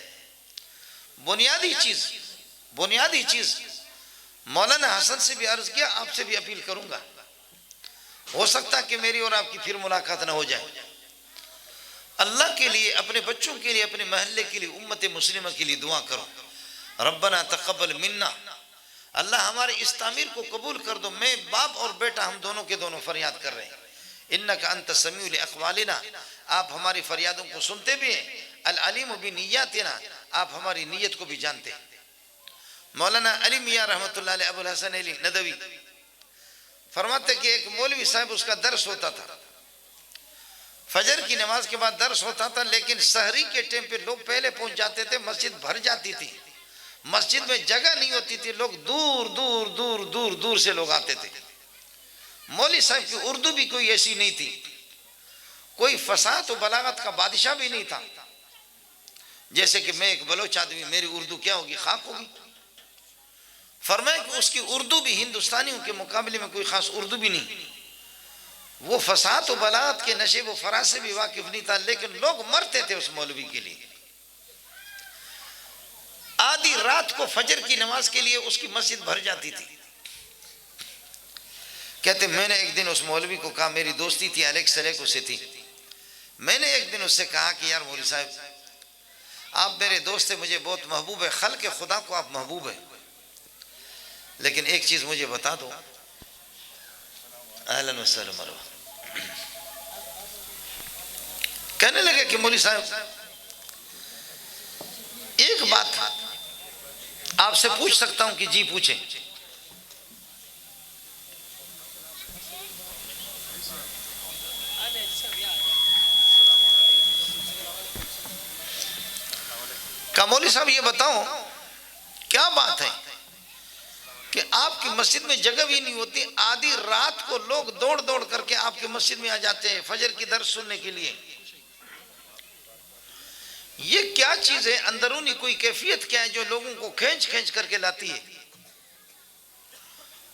बुनियादी चीज मौलाना हसन से भी अर्ज किया, आपसे भी अपील करूंगा, हो सकता है कि मेरी और आपकी फिर मुलाकात ना हो जाए। अल्लाह के लिए, अपने बच्चों के लिए, अपने महल्ले के लिए, उम्मत मुस्लिमा के लिए दुआ करो। रब्बना तक़ब्बल मिन्ना, अल्लाह हमारे इस तामीर को कबूल कर दो। मैं बाप और बेटा हम दोनों के दोनों फरियाद कर रहे हैं। इन्नका अंत समीउल अक़वालिना, आप हमारी फरियादों को सुनते भी हैं। अल अलीम बिनिय्यातिना, आप हमारी नीयत को भी जानते हैं। मौलाना अली मियां रहमतुल्लाह अलैह अबुल हसन अली नदवी फरमाते कि एक मौलवी साहब, उसका दर्स होता था, फजर की नमाज के बाद दर्स होता था, लेकिन सहरी के टाइम पे लोग पहले पहुंच जाते थे, मस्जिद भर जाती थी, मस्जिद में जगह नहीं होती थी, लोग दूर दूर दूर दूर दूर से लोग आते थे। मौलवी साहब की उर्दू भी कोई ऐसी नहीं थी, कोई फसाद और बलागत का बादशाह भी नहीं था। जैसे कि मैं एक बलोच आदमी, मेरी उर्दू क्या होगी, खाक होगी। फरमाया कि उसकी उर्दू भी हिंदुस्तानियों के मुकाबले में कोई खास उर्दू भी नहीं, वो फसाद और बलात के नशे व फराज से भी वाकिफ नहीं था, लेकिन लोग मरते थे उस मौलवी के लिए। आधी रात को फजर की नमाज के लिए उसकी मस्जिद भर जाती थी। कहते मैंने एक दिन उस मौलवी को कहा, मेरी दोस्ती थी अलेक्स सलेक उससे थी, मैंने एक दिन उससे कहा कि यार मौलवी साहब आप मेरे दोस्त है, मुझे बहुत महबूब है, खल के खुदा को आप महबूब है, लेकिन एक चीज मुझे बता दो। अहलन व सहलन मरहबा। कहने लगे कि मौलवी साहब एक बात आपसे पूछ सकता हूं? कि जी पूछें। कहा मौलवी साहब ये बताओ क्या बात है कि आपकी मस्जिद में जगह भी नहीं होती, आधी रात को लोग दौड़ दौड़ करके आपकी मस्जिद में आ जाते हैं फजर की दर्स सुनने के लिए। ये क्या चीज है, अंदरूनी कोई कैफियत क्या है जो लोगों को खींच खींच करके लाती है?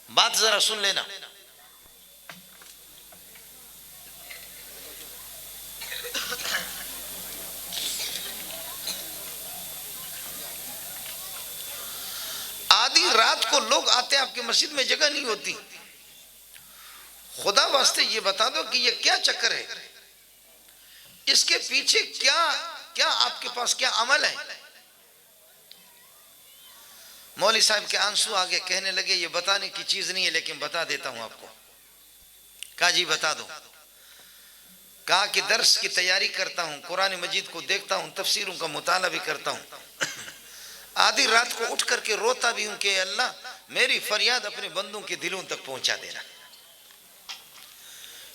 बात जरा सुन लेना। आधी रात को लोग आते हैं, आपकी मस्जिद में जगह नहीं होती, खुदा वास्ते ये बता दो कि ये क्या चक्कर है, इसके पीछे क्या क्या आपके पास क्या अमल है? मौलवी साहब के आंसू आगे, कहने लगे ये बताने की चीज नहीं है, लेकिन बता देता हूं आपको। कहा जी बता दो। कहा कि दर्स की तैयारी करता हूं, कुरान मजीद को देखता हूं, तफसीरों का मुताला भी करता हूं, आधी रात को उठ करके रोता भी हूं कि अल्लाह मेरी फरियाद अपने बंदों के दिलों तक पहुंचा देना।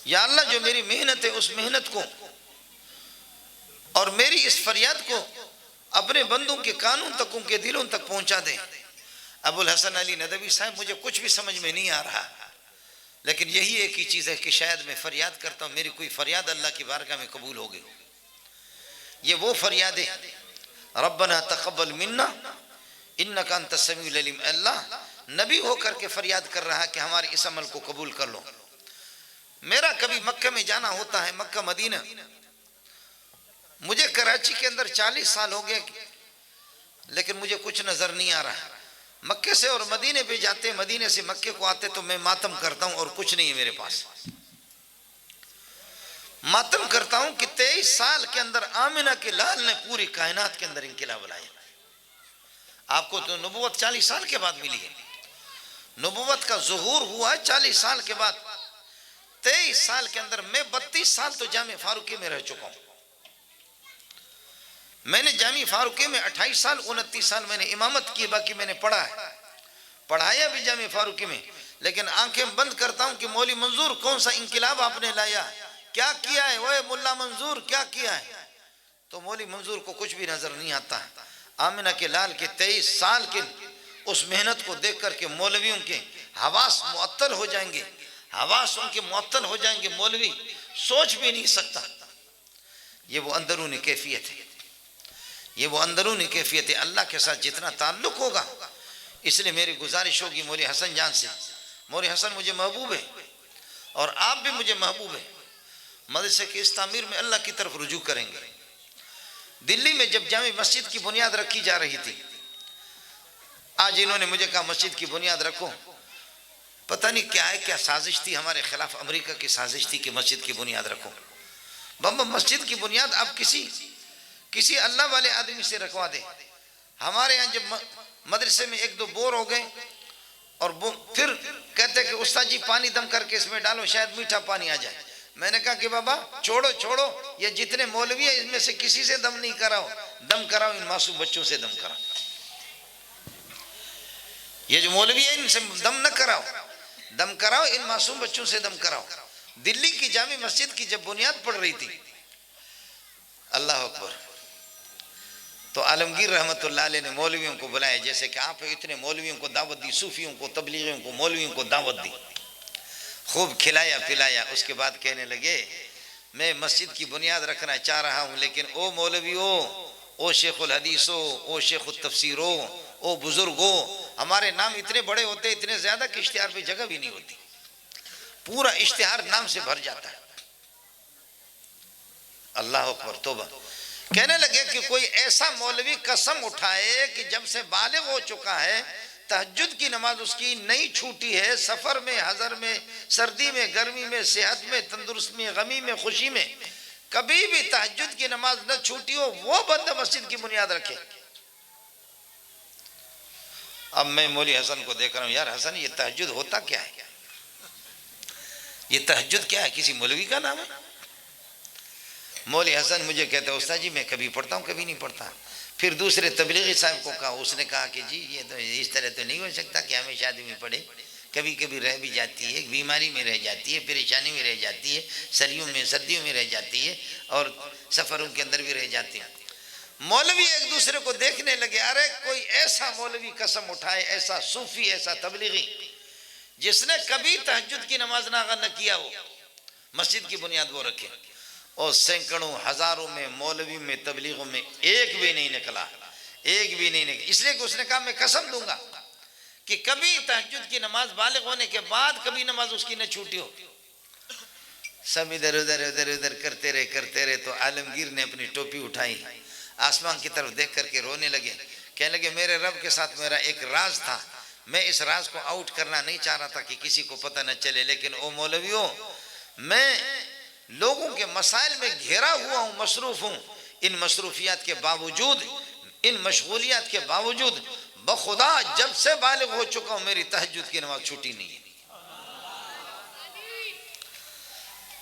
या अल्लाह जो मेरी मेहनत है उस मेहनत को और मेरी इस फरियाद को अपने बंदों के कानून तक, उनके दिलों तक पहुंचा दे। अबुल हसन अली नदवी साहब मुझे कुछ भी समझ में नहीं आ रहा, लेकिन यही एक ही चीज है कि शायद मैं फरियाद करता हूं, मेरी कोई फरियाद अल्लाह की बारगाह में कबूल हो गई। ये वो फरियाद है, रब्बना तक़ब्बल मिन्ना इन्नका अंतस समीउल अलीम। अल्लाह नबी होकर के फरियाद कर रहा है कि हमारे इस अमल को कबूल कर लो। मेरा कभी मक्का में जाना होता है, मक्का मदीना, मुझे कराची के अंदर 40 साल हो गए, लेकिन मुझे कुछ नजर नहीं आ रहा। मक्के से और मदीने पे जाते, मदीने से मक्के को आते तो मैं मातम करता हूं और कुछ नहीं है मेरे पास। मातम करता हूं कि 23 साल के अंदर आमिना के लाल ने पूरी कायनात के अंदर इंकिलाब लाया। आपको तो नबूवत 40 साल के बाद मिली है, नबूवत का ज़ुहूर हुआ 40 साल के बाद। 23 साल के अंदर मैं 32 साल तो जामे फारूकी में रह चुका हूं। मैंने जामी फारूकी में 28 साल 29 साल मैंने इमामत की, बाकी मैंने पढ़ा है, पढ़ाया भी जामी फारूकी में। लेकिन आंखें बंद करता हूं कि मौली मंजूर कौन सा इंकिलाब आपने लाया, क्या किया है, वो मुल्ला मंजूर क्या किया है, तो मौली मंजूर को कुछ भी नजर नहीं आता। आमिना के लाल के 23 साल के उस मेहनत को देख करके मौलवियों के हवास मुअत्तल हो जाएंगे, हवास उनके मुअत्तल हो जाएंगे, मौलवी सोच भी नहीं सकता। ये वो अंदरूनी कैफियत है, ये वो अंदरूनी कैफियत है। अल्लाह के साथ जितना ताल्लुक होगा, इसलिए मेरी गुजारिश होगी मौली हसन जान से, मौली हसन मुझे महबूब है और आप भी मुझे महबूब है। मदरसे की इस तामीर में अल्लाह की तरफ रुजू करेंगे। दिल्ली में जब जामी मस्जिद की बुनियाद रखी जा रही थी, आज इन्होंने मुझे कहा मस्जिद की बुनियाद रखो, पता नहीं क्या है, क्या साजिश थी हमारे खिलाफ, अमेरिका की साजिश थी कि मस्जिद की बुनियाद रखो। बम मस्जिद की बुनियाद आप किसी अल्लाह वाले आदमी से रखवा दे। हमारे यहाँ जब मदरसे में 1-2 बोर हो गए और फिर कहते कि उस्ताद जी पानी दम करके इसमें डालो, शायद मीठा पानी आ जाए। मैंने कहा कि बाबा छोड़ो, ये जितने मौलवी है इसमें से किसी से दम नहीं कराओ, दम कराओ इन मासूम बच्चों से दम कराओ। ये जो मौलवी है इनसे दम न कराओ, दम कराओ इन मासूम बच्चों से दम कराओ। दिल्ली की जामी मस्जिद की जब बुनियाद पड़ रही थी, अल्लाह अकबर, तो आलमगीर रहमतुल्लाह अलैह ने मौलवियों को बुलाया, जैसे कि आप इतने मौलवियों को दावत दी, सूफियों को, तबलीगियों को, मौलवियों को दावत दी, खूब खिलाया पिलाया। उसके बाद कहने लगे मैं मस्जिद की बुनियाद रखना चाह रहा हूँ, लेकिन ओ मौलवियो, ओ शेखुल हदीसो, ओ शेखुल तफसीरो, ओ बुजुर्गो, हमारे नाम इतने बड़े होते, इतने ज्यादा कि इश्तिहार पे जगह भी नहीं होती, पूरा इश्तिहार नाम से भर जाता है। अल्लाह अकबर। तौबा। कहने लगे कि कोई ऐसा मौलवी कसम उठाए कि जब से बालिग हो चुका है, तहज्जुद की नमाज उसकी नहीं छूटी है, सफर में, हजर में, सर्दी में, गर्मी में, सेहत में, तंदुरुस्त में, गमी में, खुशी में, कभी भी तहज्जुद की नमाज न छूटी हो, वो बंदा मस्जिद की बुनियाद रखे। अब मैं मौली हसन को देख रहा हूँ, यार हसन ये तहज्जुद होता क्या है, ये तहज्जुद क्या है, किसी मौलवी का नाम है? मौली हसन मुझे कहता है उस्ताद जी मैं कभी पढ़ता हूँ कभी नहीं पढ़ता। फिर दूसरे तबलीगी साहब को कहा, उसने कहा कि जी ये तो इस तरह तो नहीं हो सकता कि हमेशा आदमी पढ़े, कभी कभी रह भी जाती है, बीमारी में रह जाती है, परेशानी में रह जाती है, सर्दियों में रह जाती है, और सफ़रों के अंदर भी रह जाती है। मौलवी एक दूसरे को देखने लगे, अरे कोई ऐसा मौलवी कसम उठाए, ऐसा सूफी, ऐसा तबलीगी जिसने कभी तहज्जुद की नमाज ना न किया हो, मस्जिद की बुनियाद वो रखे। और सैकड़ों हजारों में मौलवी में तबलीगों में एक भी नहीं निकला, एक भी नहीं निकला। इसलिए कि उसने कहा मैं कसम दूंगा कि कभी तहज्जुद की नमाज बालिग होने के बाद कभी नमाज उसकी न छूटी हो। सब इधर उधर करते रहे तो आलमगीर ने अपनी टोपी उठाई, आसमान की तरफ देख करके रोने लगे। कहने लगे मेरे रब के साथ मेरा एक राज था, मैं इस राज को आउट करना नहीं चाह रहा था कि किसी को पता न चले, लेकिन ओ मौलवियों मैं लोगों के मसाइल में घेरा हुआ हूँ, मसरूफ हूँ। इन मसरूफियात के बावजूद, इन मशगूलियात के बावजूद बखुदा जब से बालिग हो चुका हूँ मेरी तहज्जुद की नमाज छूटी नहीं है।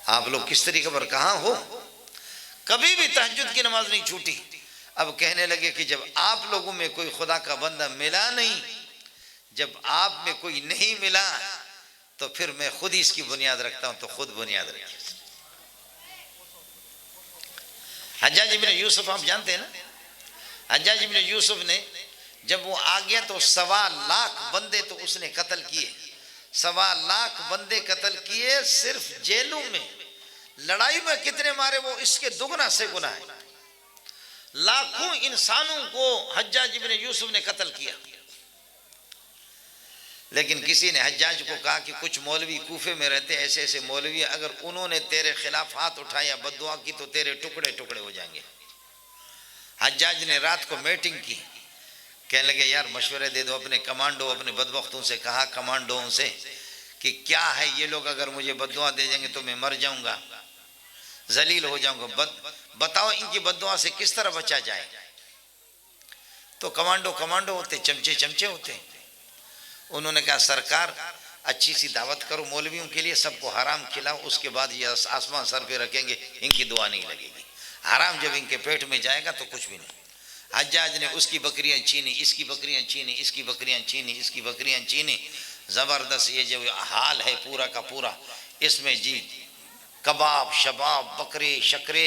आप लोग किस तरीके पर कहाँ हो, कभी भी तहज्जुद की नमाज नहीं छूटी। अब कहने लगे कि जब आप लोगों में कोई खुदा का बंदा मिला नहीं, जब आप में कोई नहीं मिला, तो फिर मैं खुद ही इसकी बुनियाद रखता हूं, तो खुद बुनियाद रखिए। हज्जाज इब्न यूसुफ आप जानते हैं ना, हज्जाज इब्न यूसुफ ने जब वो आ गया तो 1.25 लाख बंदे तो उसने कत्ल किए, 1.25 लाख बंदे कत्ल किए सिर्फ जेलों में। लड़ाई में कितने मारे वो इसके दुगना से गुना है। लाखों इंसानों को हज्जाज इब्न यूसुफ ने कत्ल किया। लेकिन किसी ने हज्जाज को कहा कि कुछ मौलवी कूफे में रहते, ऐसे ऐसे मौलवी, अगर उन्होंने तेरे खिलाफ हाथ उठाया बद्दुआ की तो तेरे टुकड़े टुकड़े हो जाएंगे। हज्जाज ने रात को मीटिंग की, कहने लगे यार मशवरे दे दो अपने कमांडो, अपने बदबख्तों से कहा कमांडों से कि क्या है ये लोग अगर मुझे बद्दुआ दे देंगे तो मैं मर जाऊंगा, जलील हो जाऊंगा, बताओ इनकी बद्दुआ से किस तरह बचा जाए। तो कमांडो कमांडो होते, चमचे चमचे होते। उन्होंने कहा सरकार अच्छी सी दावत करो मौलवियों के लिए, सबको हराम खिलाओ, उसके बाद ये आसमान सर पे रखेंगे, इनकी दुआ नहीं लगेगी। हराम जब इनके पेट में जाएगा तो कुछ भी नहीं। हज्जाज ने उसकी बकरियां छीनी, इसकी बकरियां छीनी, इसकी बकरियां छीनी, इसकी बकरियां छीनी। ज़बरदस्त ये जो हाल है पूरा का पूरा, इसमें जी कबाब शबाब बकरे शकरे,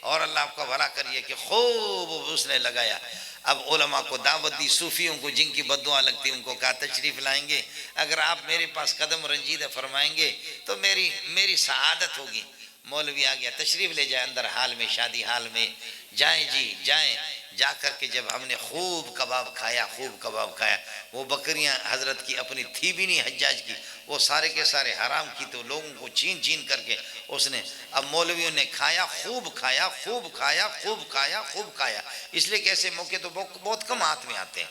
और अल्लाह आपका भला करिए कि खूब उसने लगाया। अब उलमा को दावत दी, सूफियों को जिनकी बद्दुआ लगती उनको कहा तशरीफ़ लाएंगे, अगर आप मेरे पास कदम रंजीदा फरमाएंगे तो मेरी सआदत होगी। मौलवी आ गया, तशरीफ़ ले जाए अंदर हाल में, शादी हाल में जाएं जी जाएं। जा कर के जब हमने खूब कबाब खाया, खूब कबाब खाया, वो बकरियां हजरत की अपनी थी भी नहीं हज्जाज की, वो सारे के सारे हराम की, तो लोगों को छीन छीन करके उसने, अब मौलवियों ने खाया, खूब खाया, खूब खाया, खूब खाया, खूब खाया। इसलिए कि ऐसे मौके तो बहुत कम हाथ में आते हैं,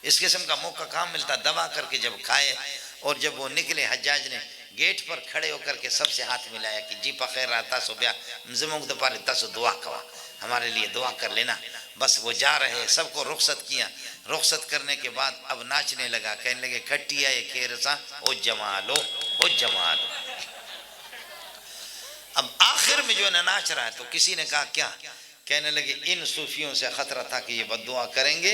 इस किस्म का मौका कहाँ मिलता। दबा करके जब खाए और जब वो निकले, हज्जाज ने गेट पर खड़े होकर के सबसे हाथ मिलाया कि जी पखेर आता सो ब्या जमुक दोपारे तसो दुआ कवा, हमारे लिए दुआ कर लेना। बस वो जा रहे, सबको रुखसत किया। रुखसत करने के बाद अब नाचने लगा, कहने लगे खट्टिया ये खेरसा हो जमालो, हो जमालो। अब आखिर में जो है नाच रहा है, तो किसी ने कहा क्या, कहने लगे इन सूफियों से खतरा था कि ये बद्दुआ करेंगे,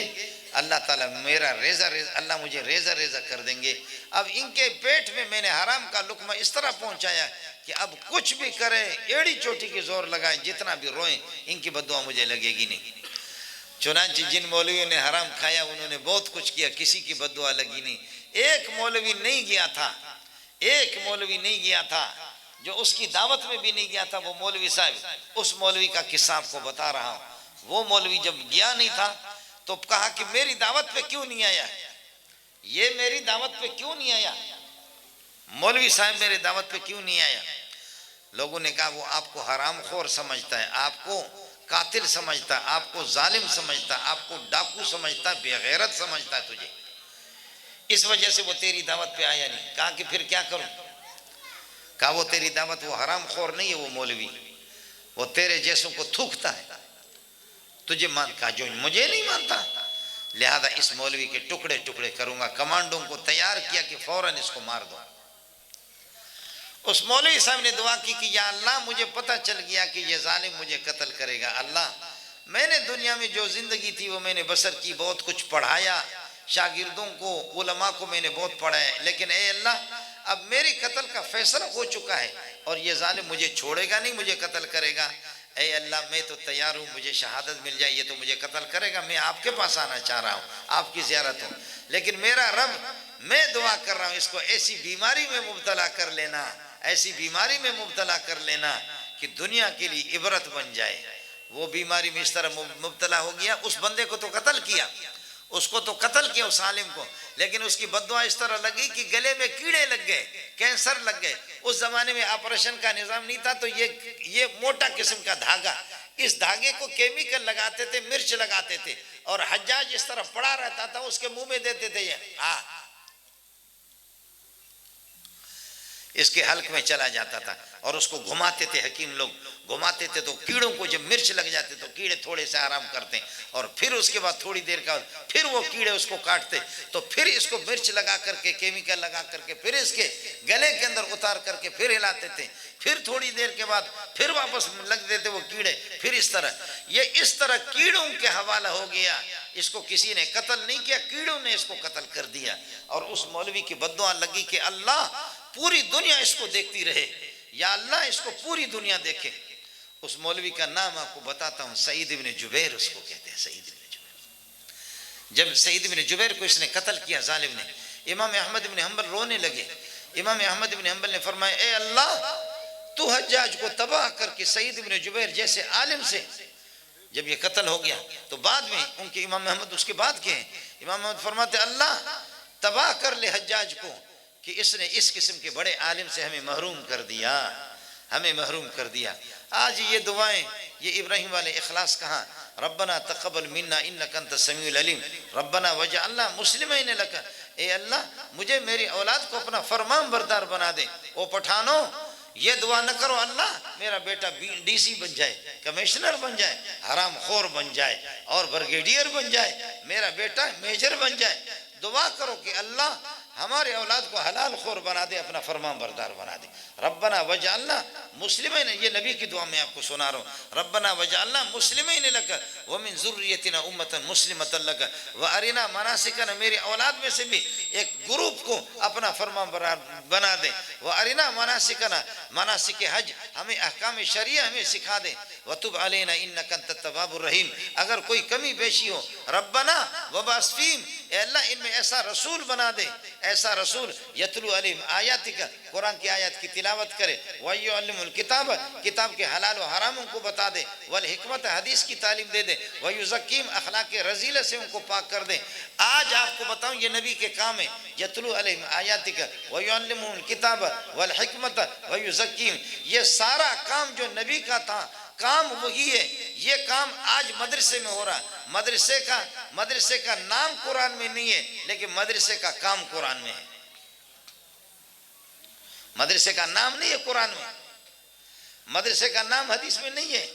अल्लाह ताला मेरा रेजा अल्लाह मुझे रेजा रेजा कर देंगे। अब इनके पेट में मैंने हराम का लुकमा इस तरह पहुंचाया कि अब कुछ भी करें, एड़ी चोटी की जोर लगाए, जितना भी रोएं, इनकी बद्दुआ मुझे लगेगी नहीं। चुनांचे जिन मौलवियों ने हराम खाया उन्होंने बहुत कुछ किया, किसी की बद्दुआ लगी नहीं। एक मौलवी नहीं गया था, एक मौलवी नहीं गया था जो उसकी दावत में भी नहीं गया था। वो मौलवी साहब, उस मौलवी का किस्सा आपको बता रहा हूँ। वो मौलवी जब गया नहीं था तो कहा कि मेरी दावत पे क्यों नहीं आया, ये मेरी दावत पे क्यों नहीं आया, मौलवी साहब मेरे दावत पे क्यों नहीं आया। लोगों ने कहा वो आपको हरामखोर समझता है, आपको कातिल समझता, आपको जालिम समझता, आपको डाकू समझता, बेगैरत समझता है तुझे, इस वजह से वो तेरी दावत पे आया नहीं। कहा कि फिर क्या करूं। कहा वो तेरी दावत, वो हरामखोर नहीं है वो मौलवी, वो तेरे जैसों को थूकता है, तुझे मान। कहा जो मुझे नहीं मानता, लिहाजा इस मौलवी के टुकड़े टुकड़े करूंगा। कमांडों को तैयार किया कि फौरन इसको मार दो। उस मौलवी साहब ने दुआ की कि या अल्लाह मुझे पता चल गया कि ये जालिम मुझे कत्ल करेगा। अल्लाह मैंने दुनिया में जो जिंदगी थी वो मैंने बसर की, बहुत कुछ पढ़ाया, शागिर्दों को उलमा को मैंने बहुत पढ़ाया, लेकिन ए अल्लाह अब मेरी कत्ल का फैसला हो चुका है और ये जालिम मुझे छोड़ेगा नहीं, मुझे कत्ल करेगा। ए अल्लाह मैं तो तैयार हूँ, मुझे शहादत मिल जाए, ये तो मुझे कत्ल करेगा, मैं आपके पास आना चाह रहा हूँ, आपकी ज़ियारत हूँ, लेकिन मेरा रब मैं दुआ कर रहा हूँ इसको ऐसी बीमारी में मुब्तला कर लेना, ऐसी बीमारी में मुब्तला कर लेना कि दुनिया के लिए इबरत बन जाए। वो बीमारी में इस तरह मुब्तला हो गया, उस बंदे को तो कत्ल किया, उसको तो कत्ल किया उस आलिम को, लेकिन उसकी बद्दुआ इस तरह लगी कि गले में कीड़े लग गए, कैंसर लग गए। उस जमाने में ऑपरेशन का निजाम नहीं था, तो ये मोटा किस्म का धागा, इस धागे को केमिकल लगाते थे, मिर्च लगाते थे, और हज्जाज इस तरह पड़ा रहता था, उसके मुंह में देते थे, ये इसके हल्क में चला जाता था और उसको घुमाते थे, हकीम लोग घुमाते थे, तो कीड़ों को जब मिर्च लग जाते तो कीड़े थोड़े से आराम करते, और फिर उसके बाद थोड़ी देर का फिर वो कीड़े उसको काटते, तो फिर इसको मिर्च लगा करके केमिकल लगा करके फिर इसके गले के अंदर उतार करके फिर हिलाते थे, फिर थोड़ी देर के बाद फिर वापस लग देते वो कीड़े, फिर इस तरह ये इस तरह कीड़ों के हवाला हो गया। इसको किसी ने कत्ल नहीं किया, कीड़ों ने इसको कत्ल कर दिया। और उस मौलवी की बद्दुआ लगी कि अल्लाह पूरी दुनिया इसको देखती रहे, या अल्लाह इसको पूरी दुनिया देखे। उस मौलवी का नाम आपको बताता हूँ, सईद इब्न जुबैर उसको कहते हैं, सईद इब्न जुबैर। जब सईद इब्न जुबैर को इसने कत्ल किया जालिम ने, इमाम अहमद इब्न हंबल रोने लगे। इमाम अहमद इब्न हंबल ने फरमाया, ए अल्लाह तू हज्जाज को तबाह करके सईद इब्न जुबैर जैसे आलिम से जब ये कत्ल हो गया, तो बाद में उनके इमाम अहमद उसके बाद के हैं, इमाम अहमद फरमाते अल्लाह तबाह कर ले हज्जाज को कि इसने इस किस्म के बड़े आलिम से हमें महरूम कर दिया, हमें महरूम कर दिया। आज ये दुआएं, ये इब्राहिम वाले इखलास कहाँ, रब्बना तक़ब्बल मिन्ना इन्नका अंतस समीउल अलीम, रब्बना वजअलना मुस्लिमीन लक, ए अल्लाह मुझे मेरी औलाद को अपना फरमान बरदार बना दे। ओ पठानों ये दुआ न करो अल्लाह मेरा बेटा डीसी बन जाए, कमिश्नर बन जाए, हराम खोर बन जाए और ब्रिगेडियर बन जाए, मेरा बेटा मेजर बन जाए। दुआ करो कि अल्लाह हमारे औलाद को हलाल खोर बना दे, अपना फरमान बरदार बना दे। रब्बना वजअलना मुस्लिमीन, ये नबी की दुआ मैं आपको सुना रहा हूँ, रब्बना वजअलना मुस्लिमीन लक व मिन ज़ुर्रियतिना उम्मतन मुस्लिमतन लक व अरिना मनासिकना, मेरी औलाद में से भी एक ग्रुप को अपना फरमान बरदार बना दे। व अरिना मनासिकना, मनासिक हज, हमें अहकाम शरिया हमें सिखा दे। व तुब अलैना इन्नका अंतत तव्वाबुर रहीम, अगर कोई कमी पेशी हो रब्बना वबास फीहिम, ए अल्लाह इनमें ऐसा रसूल बना दे, ऐसा रसूल यतलू अलैहिम आयातिका, कुरान की आयत की तिलावत करे, व युअल्लिमुल किताब, किताब के हलाल व हरामों को बता दे, वल हिकमत, हदीस की तालीम दे दे, व युज़क्कीम, अखलाक के रजीला से उनको पाक कर दे। आज आपको बताऊं ये नबी के काम है, यतलू अलैहिम आयातिका व युअल्लिमुल किताब वल हिकमत व युज़क्कीम, ये सारा काम जो नबी का था काम वही है। ये काम आज मदरसे में हो रहा है, मदरसे का नाम कुरान में नहीं है, लेकिन मदरसे का काम कुरान में है। मदरसे का नाम नहीं है कुरान में, मदरसे का नाम हदीस में नहीं है,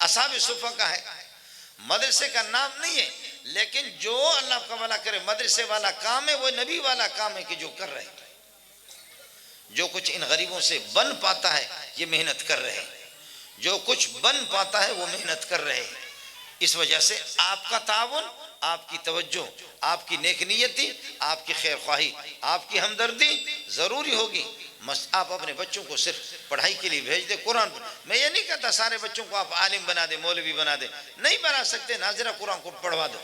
असहाब सुफ़ा का है, मदरसे का नाम नहीं है, लेकिन जो अल्लाह का भला करे मदरसे वाला काम है, वो नबी वाला काम है कि जो कर रहे हैं, जो कुछ इन गरीबों से बन पाता है ये मेहनत कर रहे हैं, जो कुछ बन पाता है वो मेहनत कर रहे हैं। इस वजह से आपका ताउन, आपकी तवज्जो, आपकी नेकनियती, आपकी खैर ख्वाही, आपकी हमदर्दी ज़रूरी होगी। आप अपने बच्चों को सिर्फ पढ़ाई के लिए भेज दे कुरान पर। मैं ये नहीं कहता सारे बच्चों को आप आलिम बना दे, मौलवी बना दे, नहीं बना सकते, नाज़िरा कुरान को पढ़वा दो,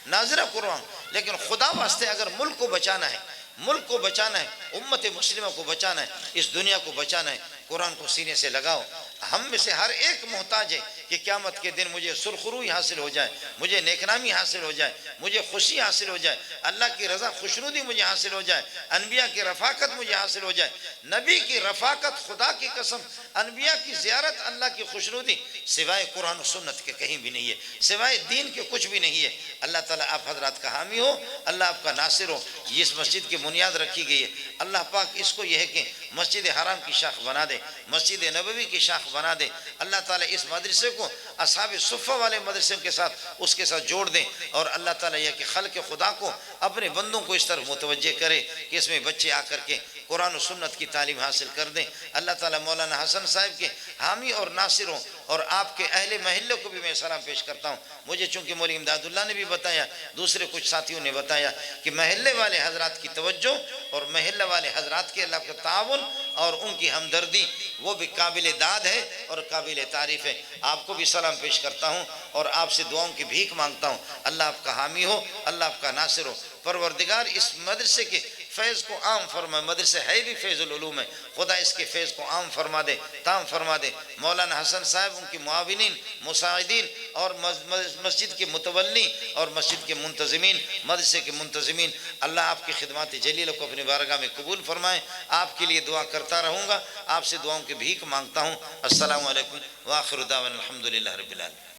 नाज़िरा कुरान। लेकिन खुदा वास्ते अगर मुल्क को बचाना है, मुल्क को बचाना है, उम्मत मुस्लिमा को बचाना है, इस दुनिया को बचाना है, कुरान को सीने से लगाओ। हम में से हर एक मोहताज है कि क़यामत के दिन मुझे सुरखरुई हासिल हो जाए, मुझे नेकनामी हासिल हो जाए, मुझे खुशी हासिल हो जाए, अल्लाह की रज़ा खुशनुदी मुझे हासिल हो जाए, अनबिया की रफ़ाकत मुझे हासिल हो जाए। नबी की रफ़ाकत, खुदा की कसम, अनबिया की ज़ियारत, अल्लाह की खुशनुदी सिवाय कुरान और सुन्नत के कहीं भी नहीं है, सिवाय दीन के कुछ भी नहीं है। अल्लाह ताला आप हजरात का हामी हो, अल्लाह आपका नासिर हो। इस मस्जिद की बुनियाद रखी गई है, अल्लाह पाक इसको यह है कि मस्जिद हराम की शाख बना दे, मस्जिद नबवी की शाख बना दे। अल्लाह ताला इस मदरसे को असहाब सुफ़्फ़ा वाले मदरसे के साथ उसके साथ जोड़ दें और अल्लाह ताला यह कि खल्क़ खुदा को अपने बंदों को इस तरफ मुतवज्जे करे कि इसमें बच्चे आकर के कुरान और सुन्नत की तालीम हासिल कर दें। अल्लाह ताला मौलाना हसन साहब के हामी और नासिर हों और आपके अहले महल्ले को भी मैं सलाम पेश करता हूँ। मुझे चूँकि मौलवी इमदादुल्लाह ने भी बताया, दूसरे कुछ साथियों ने बताया कि महल्ले वाले हजरात की तवज्जो और महल्ले वाले हजरात के अल्लाह का ताउन और उनकी हमदर्दी वो भी काबिल दाद है और काबिल तारीफ़ है। आपको भी सलाम पेश करता हूँ और आपसे दुआओं की भीख मांगता हूँ। अल्लाह आपका हामी हो, अल्लाह आपका नासिर हो। परवरदिगार इस मदरसे के फैज़ को आम फरमाए, मदरसे है भी फैज़ुल उलूम है, खुदा इसके फैज़ को आम फरमा दे, ताम फरमा दे। मौलाना हसन साहब, उनकी मुआविनीन, मुसाइदीन और मस्जिद के मुतवल्ली और मस्जिद के मुंतज़िमीन, मदरसे के मुंतज़िमीन, अल्लाह आपकी खिदमत जलील को अपनी बारगाह में कबूल फरमाए। आपके लिए दुआ करता रहूँगा, आपसे दुआओं की भीख मांगता हूँ। अस्सलामु अलैकुम व आखिरु दावाना अल्हम्दुलिल्लाहि रब्बिल आलमीन।